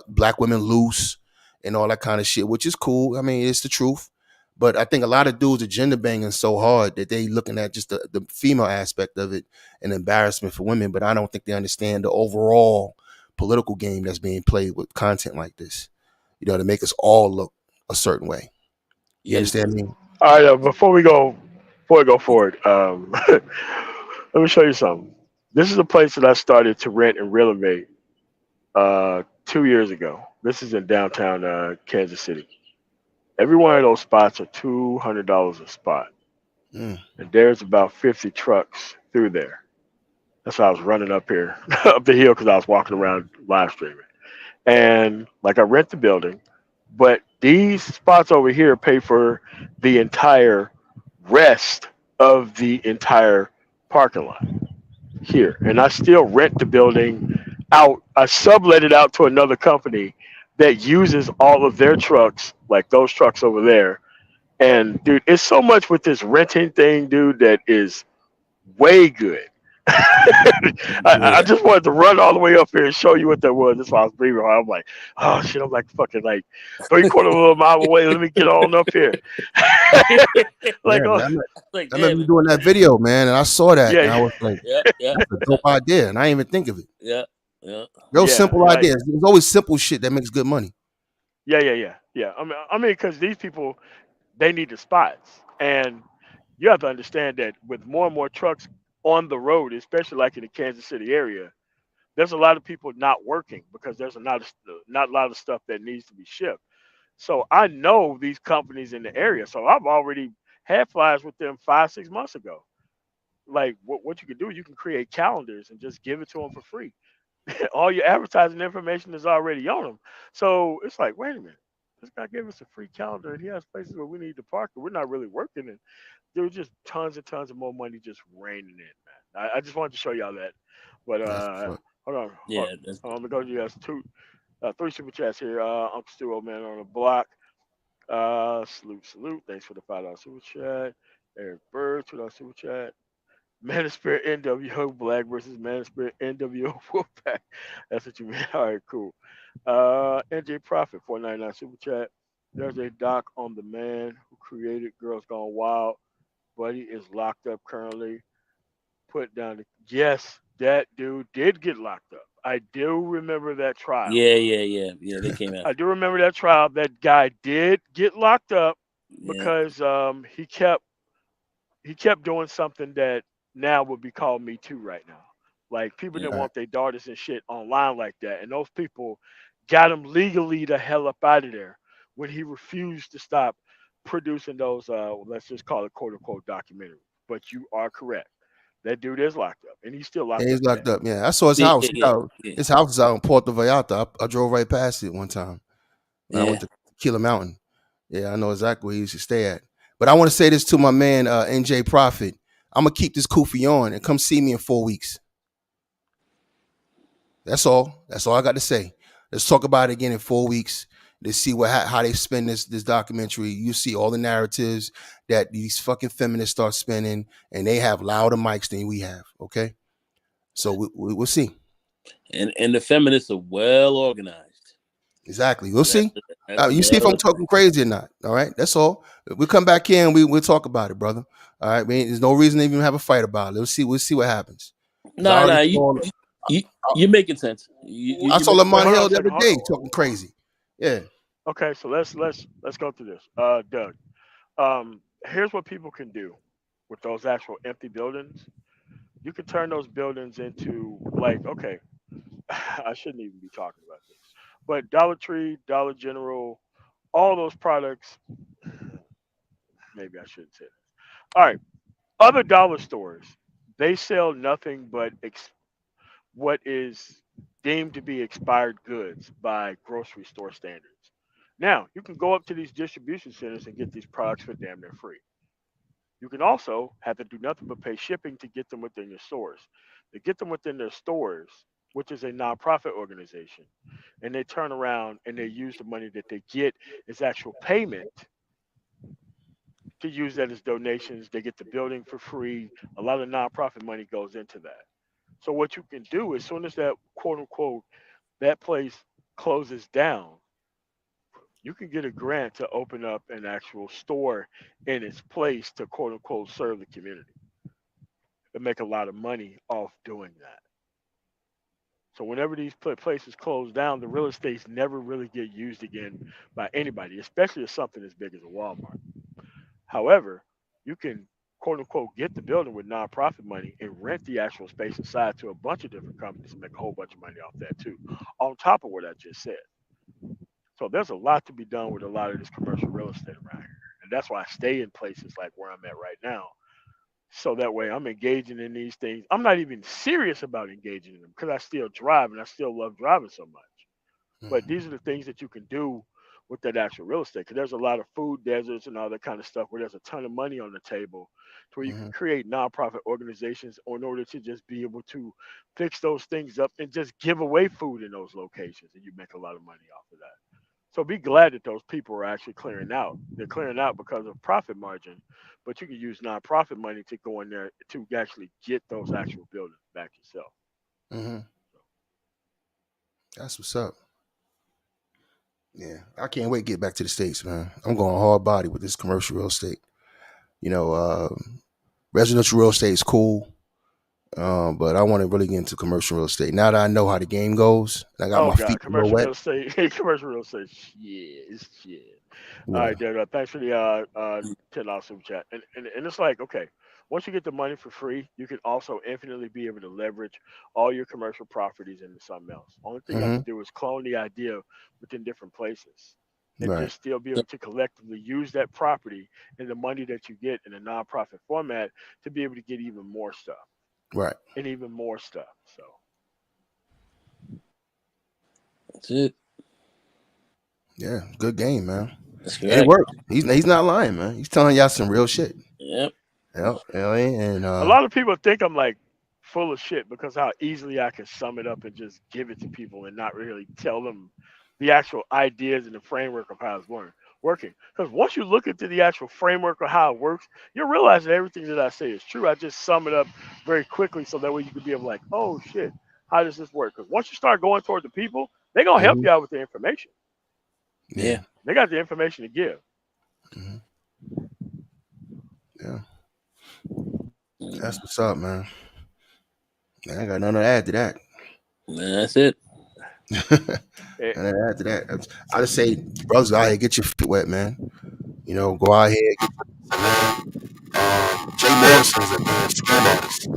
black women loose and all that kind of shit, which is cool. I mean, it's the truth. But I think a lot of dudes are gender banging so hard that they looking at just the female aspect of it, an embarrassment for women. But I don't think they understand the overall political game that's being played with content like this, to make us all look a certain way. You understand me? All right, before we go forward, let me show you something. This is a place that I started to rent and renovate 2 years ago. This is in downtown Kansas City. Every one of those spots are $200 a spot, Mm, and there's about 50 trucks through there. That's why I was running up here, up the hill, because I was walking around live streaming. And like I rent the building, but these spots over here pay for the entire rest of the entire parking lot here. And I still rent the building out. I sublet it out to another company that uses all of their trucks, like those trucks over there. And dude, it's so much with this renting thing, dude, that is way good. I yeah, just wanted to run all the way up here and show you what that was. That's why I was breathing hard. I'm like, oh shit, I'm like fucking like 3/4 of a mile away. Let me get on up here. yeah, Like, oh, man. Like, I remember damn you it. doing that video, man, and I saw that, and yeah, I was like, Yeah, yeah, "That's a yeah, dope idea," and I didn't even think of it. yeah, yeah. Real yeah, simple like, ideas. There's always simple shit that makes good money. yeah. I mean, because these people they need the spots, and you have to understand that with more and more trucks on the road, especially like in the Kansas City area, there's a lot of people not working because there's not a lot of stuff that needs to be shipped. So I know these companies in the area. So I've already had flyers with them 5, 6 months ago. Like what you can do, you can create calendars and just give it to them for free. All your advertising information is already on them. So it's like, wait a minute, this guy gave us a free calendar and he has places where we need to park, but we're not really working. And there was just tons and tons of more money just raining in, man. I just wanted to show y'all that. But That's what's up. hold on, Yeah, that's, I'm gonna go to you guys three super chats here. Uncle Stu, old man on the block. Salute. Thanks for the $5 super chat. Eric Bird, $2 super chat. Manosphere NWO Black versus Manosphere NWO Wolfpack. That's what you mean. All right, cool. NJ Profit, 499 super chat. There's a doc on the man who created Girls Gone Wild. Buddy is locked up currently. Put down the yes, that dude did get locked up. I do remember that trial. yeah. They came out. I do remember that trial. That guy did get locked up Yeah, because he kept doing something that now would be called Me Too right now. Like people yeah, didn't All right. want their daughters and shit online like that, and those people got him legally the hell up out of there when he refused to stop producing those. Let's just call it quote unquote documentaries. But you are correct. That dude is locked up, and he's still Yeah, locked he's up today. locked up. Yeah, I saw his yeah, house. yeah, yeah, yeah. His house is out in Puerto Vallarta. I drove right past it one time when I Yeah. went to Killer Mountain. Yeah, I know exactly where he used to stay at. But I want to say this to my man NJ Profit. I'm gonna keep this kufi on and come see me in 4 weeks. That's all. That's all I got to say. Let's talk about it again in 4 weeks. Let's see how they spin this documentary. You see all the narratives that these fucking feminists start spinning, and they have louder mics than we have. Okay, so we'll see. And the feminists are well organized. Exactly. We'll That's see. that's You see if I'm well. talking crazy or not. All right. That's all. We'll come back here and we'll talk about it, brother. All right. There's no reason to even have a fight about it. We'll see. We'll see what happens. Because I Nah, already nah. saw. You you're making sense. I You're saw making Wait, Lamont hold on Hill a the second. other day talking crazy. Yeah. Okay, so let's go through this. Doug, here's what people can do with those actual empty buildings. You can turn those buildings into like okay, I shouldn't even be talking about this, but Dollar Tree, Dollar General, all those products. Maybe I shouldn't say that. All right, other dollar stores, they sell nothing but what is deemed to be expired goods by grocery store standards. Now, you can go up to these distribution centers and get these products for damn near free. You can also have to do nothing but pay shipping to get them within your stores. They get them within their stores, which is a nonprofit organization, and they turn around and they use the money that they get as actual payment to use that as donations. They get the building for free. A lot of nonprofit money goes into that. So what you can do as soon as that quote unquote that place closes down, you can get a grant to open up an actual store in its place to quote unquote serve the community and make a lot of money off doing that. So whenever these places close down, the real estates never really get used again by anybody, especially if something as big as a Walmart. However, you can quote unquote get the building with nonprofit money and rent the actual space inside to a bunch of different companies and make a whole bunch of money off that too, on top of what I just said. So there's a lot to be done with a lot of this commercial real estate around here. And that's why I stay in places like where I'm at right now. So that way I'm engaging in these things. I'm not even serious about engaging in them because I still drive and I still love driving so much. But Mhm. these are the things that you can do with that actual real estate. Because there's a lot of food deserts and all that kind of stuff where there's a ton of money on the table to where you can Mhm. create nonprofit organizations in order to just be able to fix those things up and just give away food in those locations. And you make a lot of money off of that. So be glad that those people are actually clearing out. They're clearing out because of profit margin, but you can use nonprofit money to go in there to actually get those actual buildings back yourself. Mhm. That's what's up. Yeah, I can't wait to get back to the States, man. I'm going hard body with this commercial real estate. You know, residential real estate is cool, but I want to really get into commercial real estate. Now that I know how the game goes, I got Oh my feet God, a little commercial wet. real estate, commercial real estate, shit, it's shit. All Yeah. right, Dad. Thanks for the $10 super chat. And it's like, okay, once you get the money for free, you can also infinitely be able to leverage all your commercial properties into something else. Only thing you have to Hmm. do is clone the idea within different places, and Right. just still be able to collectively use that property and the money that you get in a nonprofit format to be able to get even more stuff Right. and even more stuff. So That's it. Yeah. Good game, man. That's It correct. worked. He's not lying, man. He's telling y'all some real shit. Yep. Yep. And a lot of people think I'm like full of shit because how easily I can sum it up and just give it to people and not really tell them the actual ideas and the framework of how it's working. Because once you look into the actual framework of how it works, you'll realize that everything that I say is true. I just sum it up very quickly so that way you can be able to like, oh shit, how does this work? Because once you start going toward the people, they're gonna help hmm you out with the information. Yeah. Yeah. They got the information to give. Hmm. Yeah. That's Mm. what's up, man. I ain't got nothing to add to that. That's it. Eh, And then after that, I just say, brothers, go out here, get your feet wet, man. You know, go out here, get Jay Morrison's a scam artist.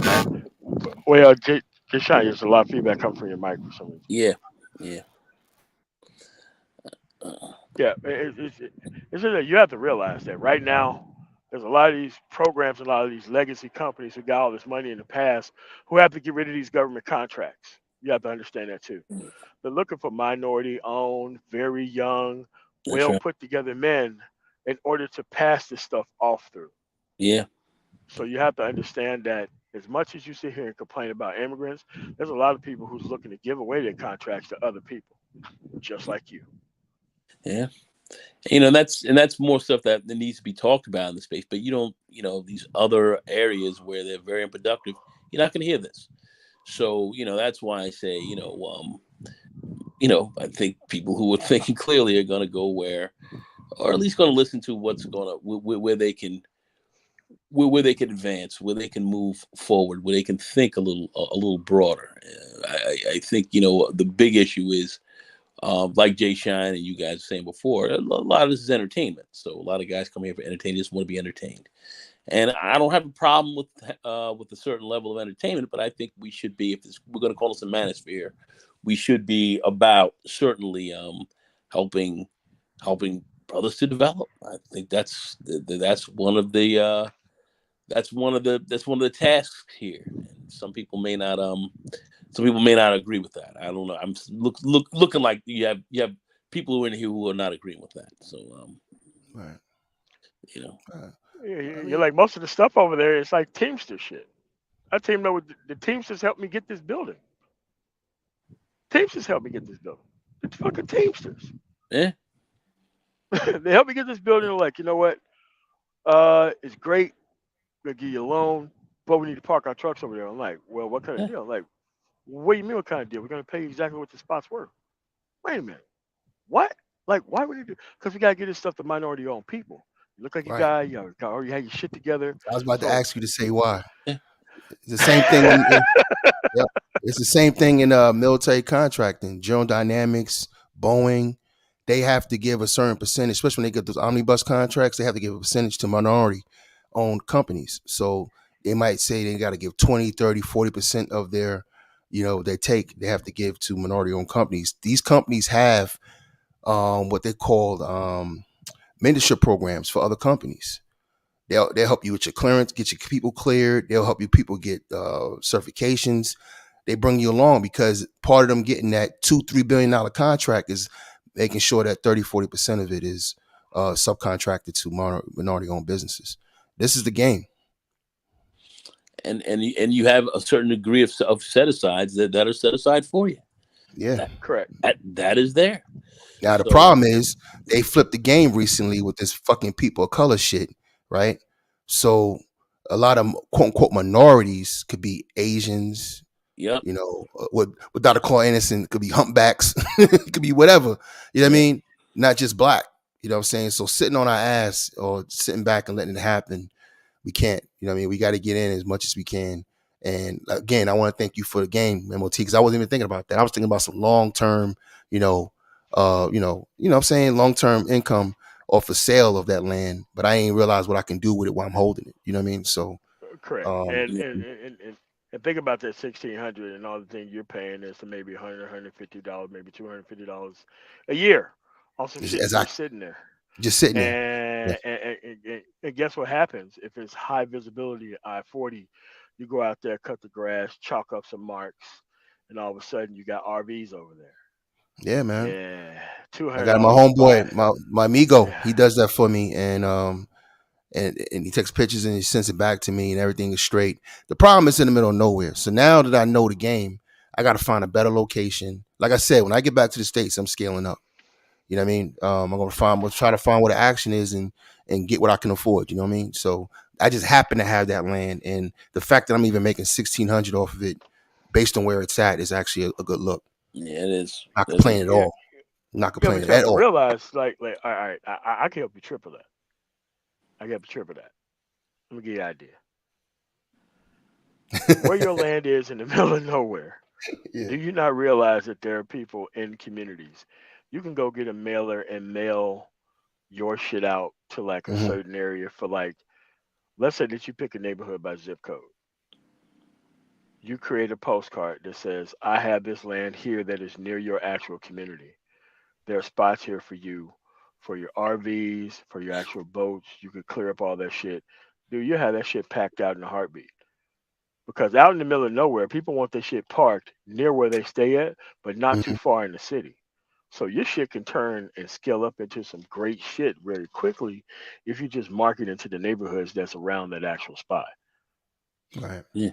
well, just shy. There's a lot of feedback coming from your mic for some reason. Yeah. Yeah. Yeah, it's just that you have to realize that right now, there's a lot of these programs, a lot of these legacy companies who got all this money in the past who have to get rid of these government contracts. You have to understand that too. They're looking for minority owned, very young, That's well right. put together men in order to pass this stuff off through. Yeah. So you have to understand that as much as you sit here and complain about immigrants, there's a lot of people who's looking to give away their contracts to other people, just like you. Yeah. That's more stuff that needs to be talked about in the space. But you don't, these other areas where they're very unproductive, you're not going to hear this. So that's why I say, I think people who are thinking clearly are going to go where, or at least going to listen to what's going to where they can where they can advance, where they can move forward, where they can think a little broader. I think the big issue is like Jay Shine and you guys were saying before, a lot of this is entertainment. So a lot of guys come here for entertainment, just want to be entertained. And I don't have a problem with a certain level of entertainment, but I think we should be, if we're going to call this a manosphere, we should be about certainly helping helping brothers to develop. I think that's one of the that's one of the tasks here. And some people may not agree with that. I don't know. I'm looking like you have people who are in here who are not agreeing with that. So Right. you know, Right. I You're mean, like most of the stuff over there. It's like Teamster shit. I teamed up with the Teamsters helped me get this building. Teamsters helped me get this building. The fucking Teamsters. yeah, They helped me get this building. They're like, you know what? It's great. We're gonna give you a loan, but we need to park our trucks over there. I'm like, well, what kind of yeah, deal? I'm like, what do you mean what kind of deal? We're gonna pay you exactly what the spot's worth. Wait a minute. What? Like, why would you do? Because we gotta get this stuff to minority-owned people. You look like a right. guy. Already had your shit together. I was about to So ask you to say why. yeah, It's the same thing yep. It's the same thing in military contracting, General Dynamics, Boeing. they have to give a certain percentage, especially when they get those omnibus contracts. They have to give a percentage to minority-owned companies. So they might say they got to give 20, 30, 40% of their, they have to give to minority-owned companies. These companies have what they call mentorship programs for other companies. They'll help you with your clearance, get your people cleared. They'll help you people get certifications. They bring you along because part of them getting that $2-3 billion contract is making sure that 30-40% of it is subcontracted to minority-owned businesses. This is the game. And you have a certain degree of set asides that are set aside for you. Yeah. Correct. That is there. Now the So- problem is they flipped the game recently with this fucking people of color shit, right? So a lot of quote unquote minorities could be Asians, Yep. What Dr. Claude Anderson could be humpbacks, it could be whatever. You know what I mean? Not just black. You know what I'm saying? So sitting on our ass or sitting back and letting it happen, we can't. You know what I mean? We got to get in as much as we can. And again, I want to thank you for the game, MOT, because I wasn't even thinking about that. I was thinking about some long term, what I'm saying, long term income off the sale of that land, but I ain't realized what I can do with it while I'm holding it. You know what I mean? So Correct. And think about that 1,600 and all the things you're paying is to maybe $100, $150, maybe $250 a year. Also, shit just sitting there. Just sitting there. And guess what happens if it's high visibility I-40? You go out there, cut the grass, chalk up some marks, and all of a sudden you got RVs over there. Yeah, man. Yeah, $200. I got my homeboy, my amigo. Yeah. He does that for me, and he takes pictures and he sends it back to me, and everything is straight. The problem is in the middle of nowhere. So now that I know the game, I got to find a better location. Like I said, when I get back to the States, I'm scaling up. You know what I mean? We'll try to find where the action is and get what I can afford. You know what I mean? So I just happen to have that land, and the fact that I'm even making $1,600 off of it, based on where it's at, is actually a good look. Yeah, it is. Not complaining at all. Not complaining at all. Realize, like, all right, I can help you triple that. I can help you triple that. Let me give you an idea. Where your land is in the middle of nowhere. Yeah. Do you not realize that there are people in communities? You can go get a mailer and mail your shit out to like a certain area for like, let's say that you pick a neighborhood by zip code. You create a postcard that says, I have this land here that is near your actual community. There are spots here for you, for your RVs, for your actual boats. You could clear up all that shit. Dude, you have that shit packed out in a heartbeat. Because out in the middle of nowhere, people want their shit parked near where they stay at, but not too far in the city. So your shit can turn and scale up into some great shit very quickly if you just market into the neighborhoods that's around that actual spot. Right. Yeah.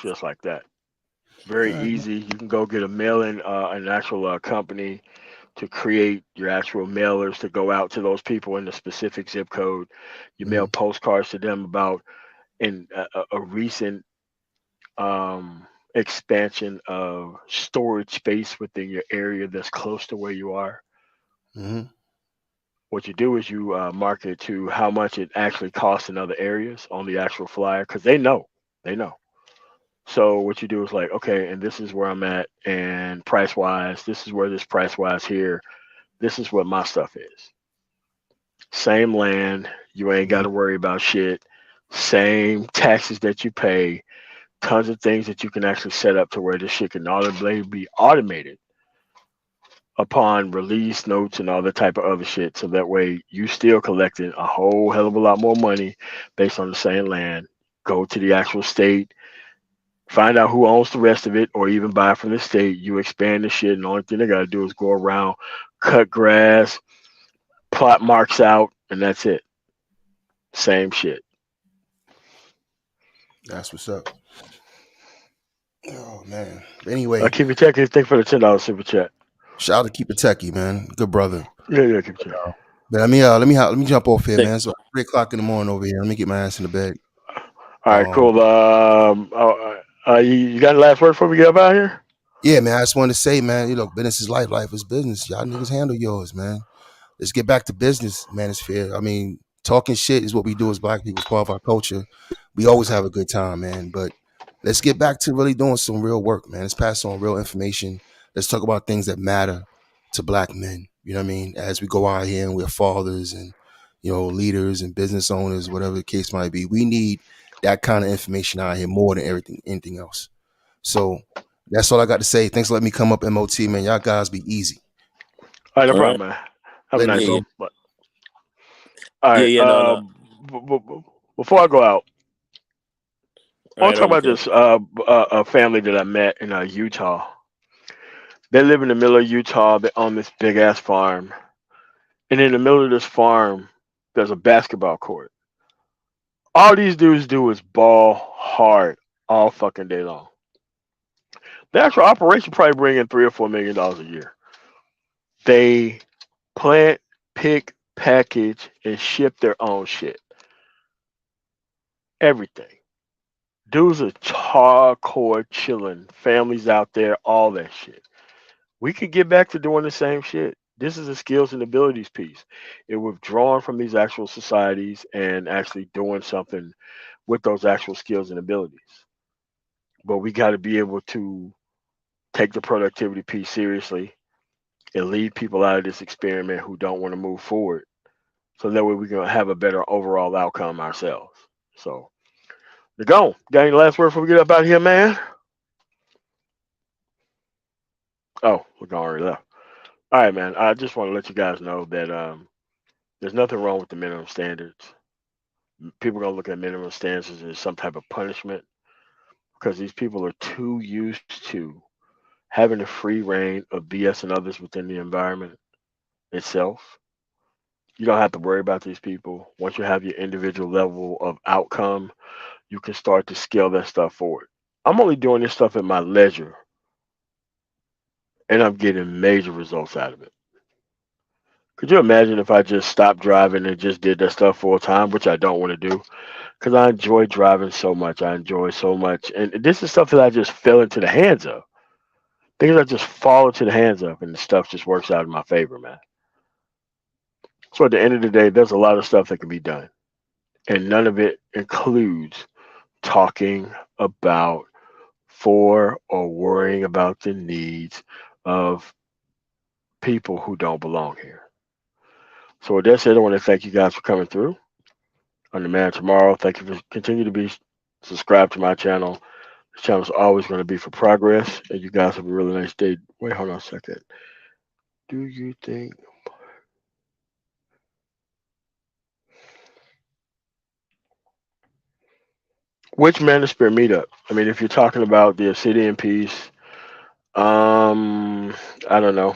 Just like that. Very easy. You can go get a mail-in, an actual company to create your actual mailers to go out to those people in the specific zip code. You mail postcards to them about a recent expansion of storage space within your area that's close to where you are. What you do is you market to how much it actually costs in other areas on the actual flyer, because they know. So what you do is like, okay, and this is where I'm at, and price wise, this is where this price wise here. This is what my stuff is. Same land, you ain't got to worry about shit. Same taxes that you pay. Tons of things that you can actually set up to where this shit can audibly be automated upon release notes and all that type of other shit. So that way you still collecting a whole hell of a lot more money based on the same land. Go to the actual state, find out who owns the rest of it, or even buy from the state. You expand the shit, and the only thing they got to do is go around, cut grass, plot marks out, and that's it. Same shit. That's what's up. Oh man. Anyway, Keep it techie. Thank for the $10 super chat. Shout out to Keep It Techie, man. Good brother. Yeah, keep it techie. But let me jump off here, man. So 3:00 in the morning over here. Let me get my ass in the bed. All right, cool. You got the last word before we get up out here? Yeah, man. I just wanted to say, man, business is life. Life is business. Y'all niggas handle yours, man. Let's get back to business, manosphere. I mean, talking shit is what we do as black people. It's part of our culture. We always have a good time, man. But let's get back to really doing some real work, man. Let's pass on real information. Let's talk about things that matter. to black men. You know what I mean? As we go out here and we're fathers and, you know, leaders and business owners, whatever the case might be, we need that kind of information out here more than anything else. So that's all I got to say. Thanks for letting me come up, MOT, man. Y'all guys be easy. All right, no All right. problem, man. Have a Later, nice Yeah, man. yeah, one. But, all yeah, right. yeah. No, no. Before I go out, I All want right, to talk on, about Kev. this a family that I met in Utah. They live in the middle of Utah. They own this big ass farm, and in the middle of this farm, there's a basketball court. All these dudes do is ball hard all fucking day long. The actual operation probably bring in $3 or $4 million a year. They plant, pick, package, and ship their own shit. Everything. Dudes are hardcore chilling. Families out there, all that shit. We could get back to doing the same shit. This is a skills and abilities piece. It withdrawing from these actual societies and actually doing something with those actual skills and abilities. But we got to be able to take the productivity piece seriously and lead people out of this experiment who don't want to move forward. So that way we can have a better overall outcome ourselves. So, the go. Got any last word before we get up out of here, man? Oh, we're gone already left. All right, man. I just want to let you guys know that there's nothing wrong with the minimum standards. People are gonna look at minimum standards as some type of punishment because these people are too used to having a free reign of BS and others within the environment itself. You don't have to worry about these people. Once you have your individual level of outcome, you can start to scale that stuff forward. I'm only doing this stuff at my leisure, and I'm getting major results out of it. Could you imagine if I just stopped driving and just did that stuff full time, which I don't want to do? Because I enjoy driving so much. I enjoy so much. And this is stuff that I just fell into the hands of. Things I just fall into the hands of, and the stuff just works out in my favor, man. So at the end of the day, there's a lot of stuff that can be done. And none of it includes talking about for or worrying about the needs of people who don't belong here. So with that said, I want to thank you guys for coming through on the Man Tomorrow. Thank you for continue to be subscribed to my channel. This channel is always going to be for progress, and you guys have a really nice day. Wait, hold on a second. Do you think which Manosphere meetup? I mean, if you're talking about the Obsidian piece, I don't know.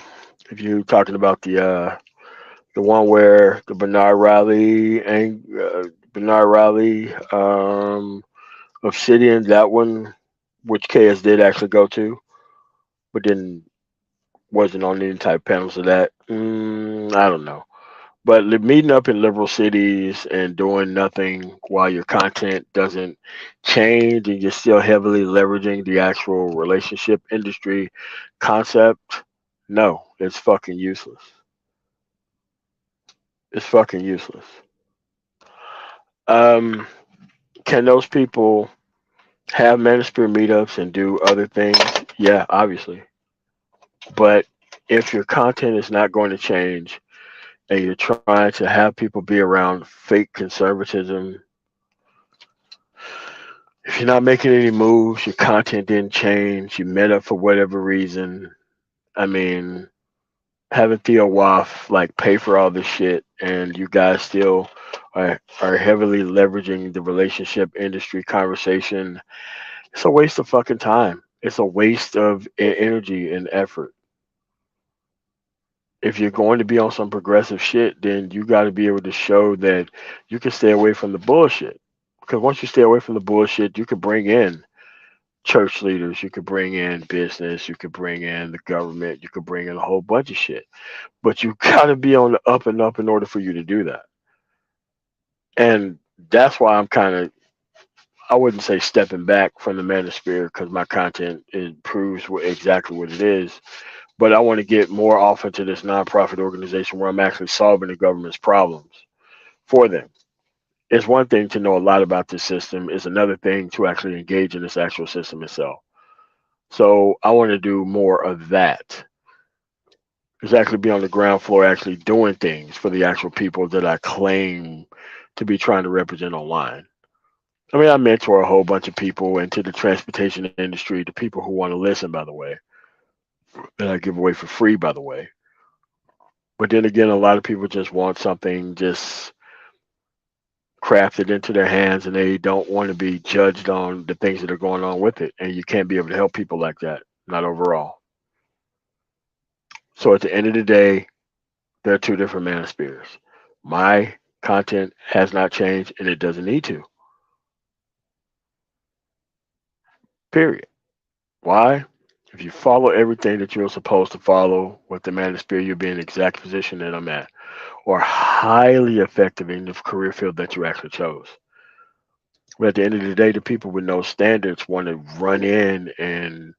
If you're talking about the one where the Bernard Riley, Obsidian, that one, which KS did actually go to, but then wasn't on any type of panels of that. I don't know. But meeting up in liberal cities and doing nothing while your content doesn't change and you're still heavily leveraging the actual relationship industry concept, no, it's fucking useless. It's fucking useless. Um, can those people have manosphere meetups and do other things? Yeah, obviously. But if your content is not going to change and you're trying to have people be around fake conservatism, if you're not making any moves, your content didn't change, you met up for whatever reason. I mean, having Theo Waff like pay for all this shit and you guys still are heavily leveraging the relationship industry conversation, it's a waste of fucking time. It's a waste of energy and effort. If you're going to be on some progressive shit, then you got to be able to show that you can stay away from the bullshit. Because once you stay away from the bullshit, you can bring in church leaders, you could bring in business, you could bring in the government, you could bring in a whole bunch of shit. But you gotta be on the up and up in order for you to do that. And that's why I'm kind of, I wouldn't say stepping back from the manosphere because my content proves exactly what it is. But I want to get more off into this nonprofit organization where I'm actually solving the government's problems for them. It's one thing to know a lot about this system. It's another thing to actually engage in this actual system itself. So I want to do more of that. is actually be on the ground floor, actually doing things for the actual people that I claim to be trying to represent online. I mean, I mentor a whole bunch of people into the transportation industry, the people who want to listen, by the way, that I give away for free, by the way. But then again, a lot of people just want something just crafted into their hands and they don't want to be judged on the things that are going on with it. And you can't be able to help people like that, not overall. So at the end of the day, there are two different manospheres. My content has not changed and it doesn't need to. Period. Why? If you follow everything that you're supposed to follow with the manosphere, you'll be in the exact position that I'm at, or highly effective in the career field that you actually chose. But at the end of the day, the people with no standards want to run in and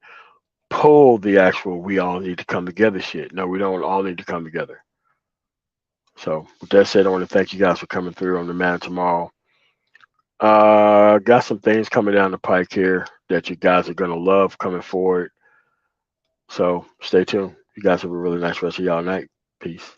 pull the actual we all need to come together shit. No, we don't all need to come together. So with that said, I want to thank you guys for coming through on the Man Tomorrow. Got some things coming down the pike here that you guys are gonna love coming forward. So stay tuned. You guys have a really nice rest of y'all night. Peace.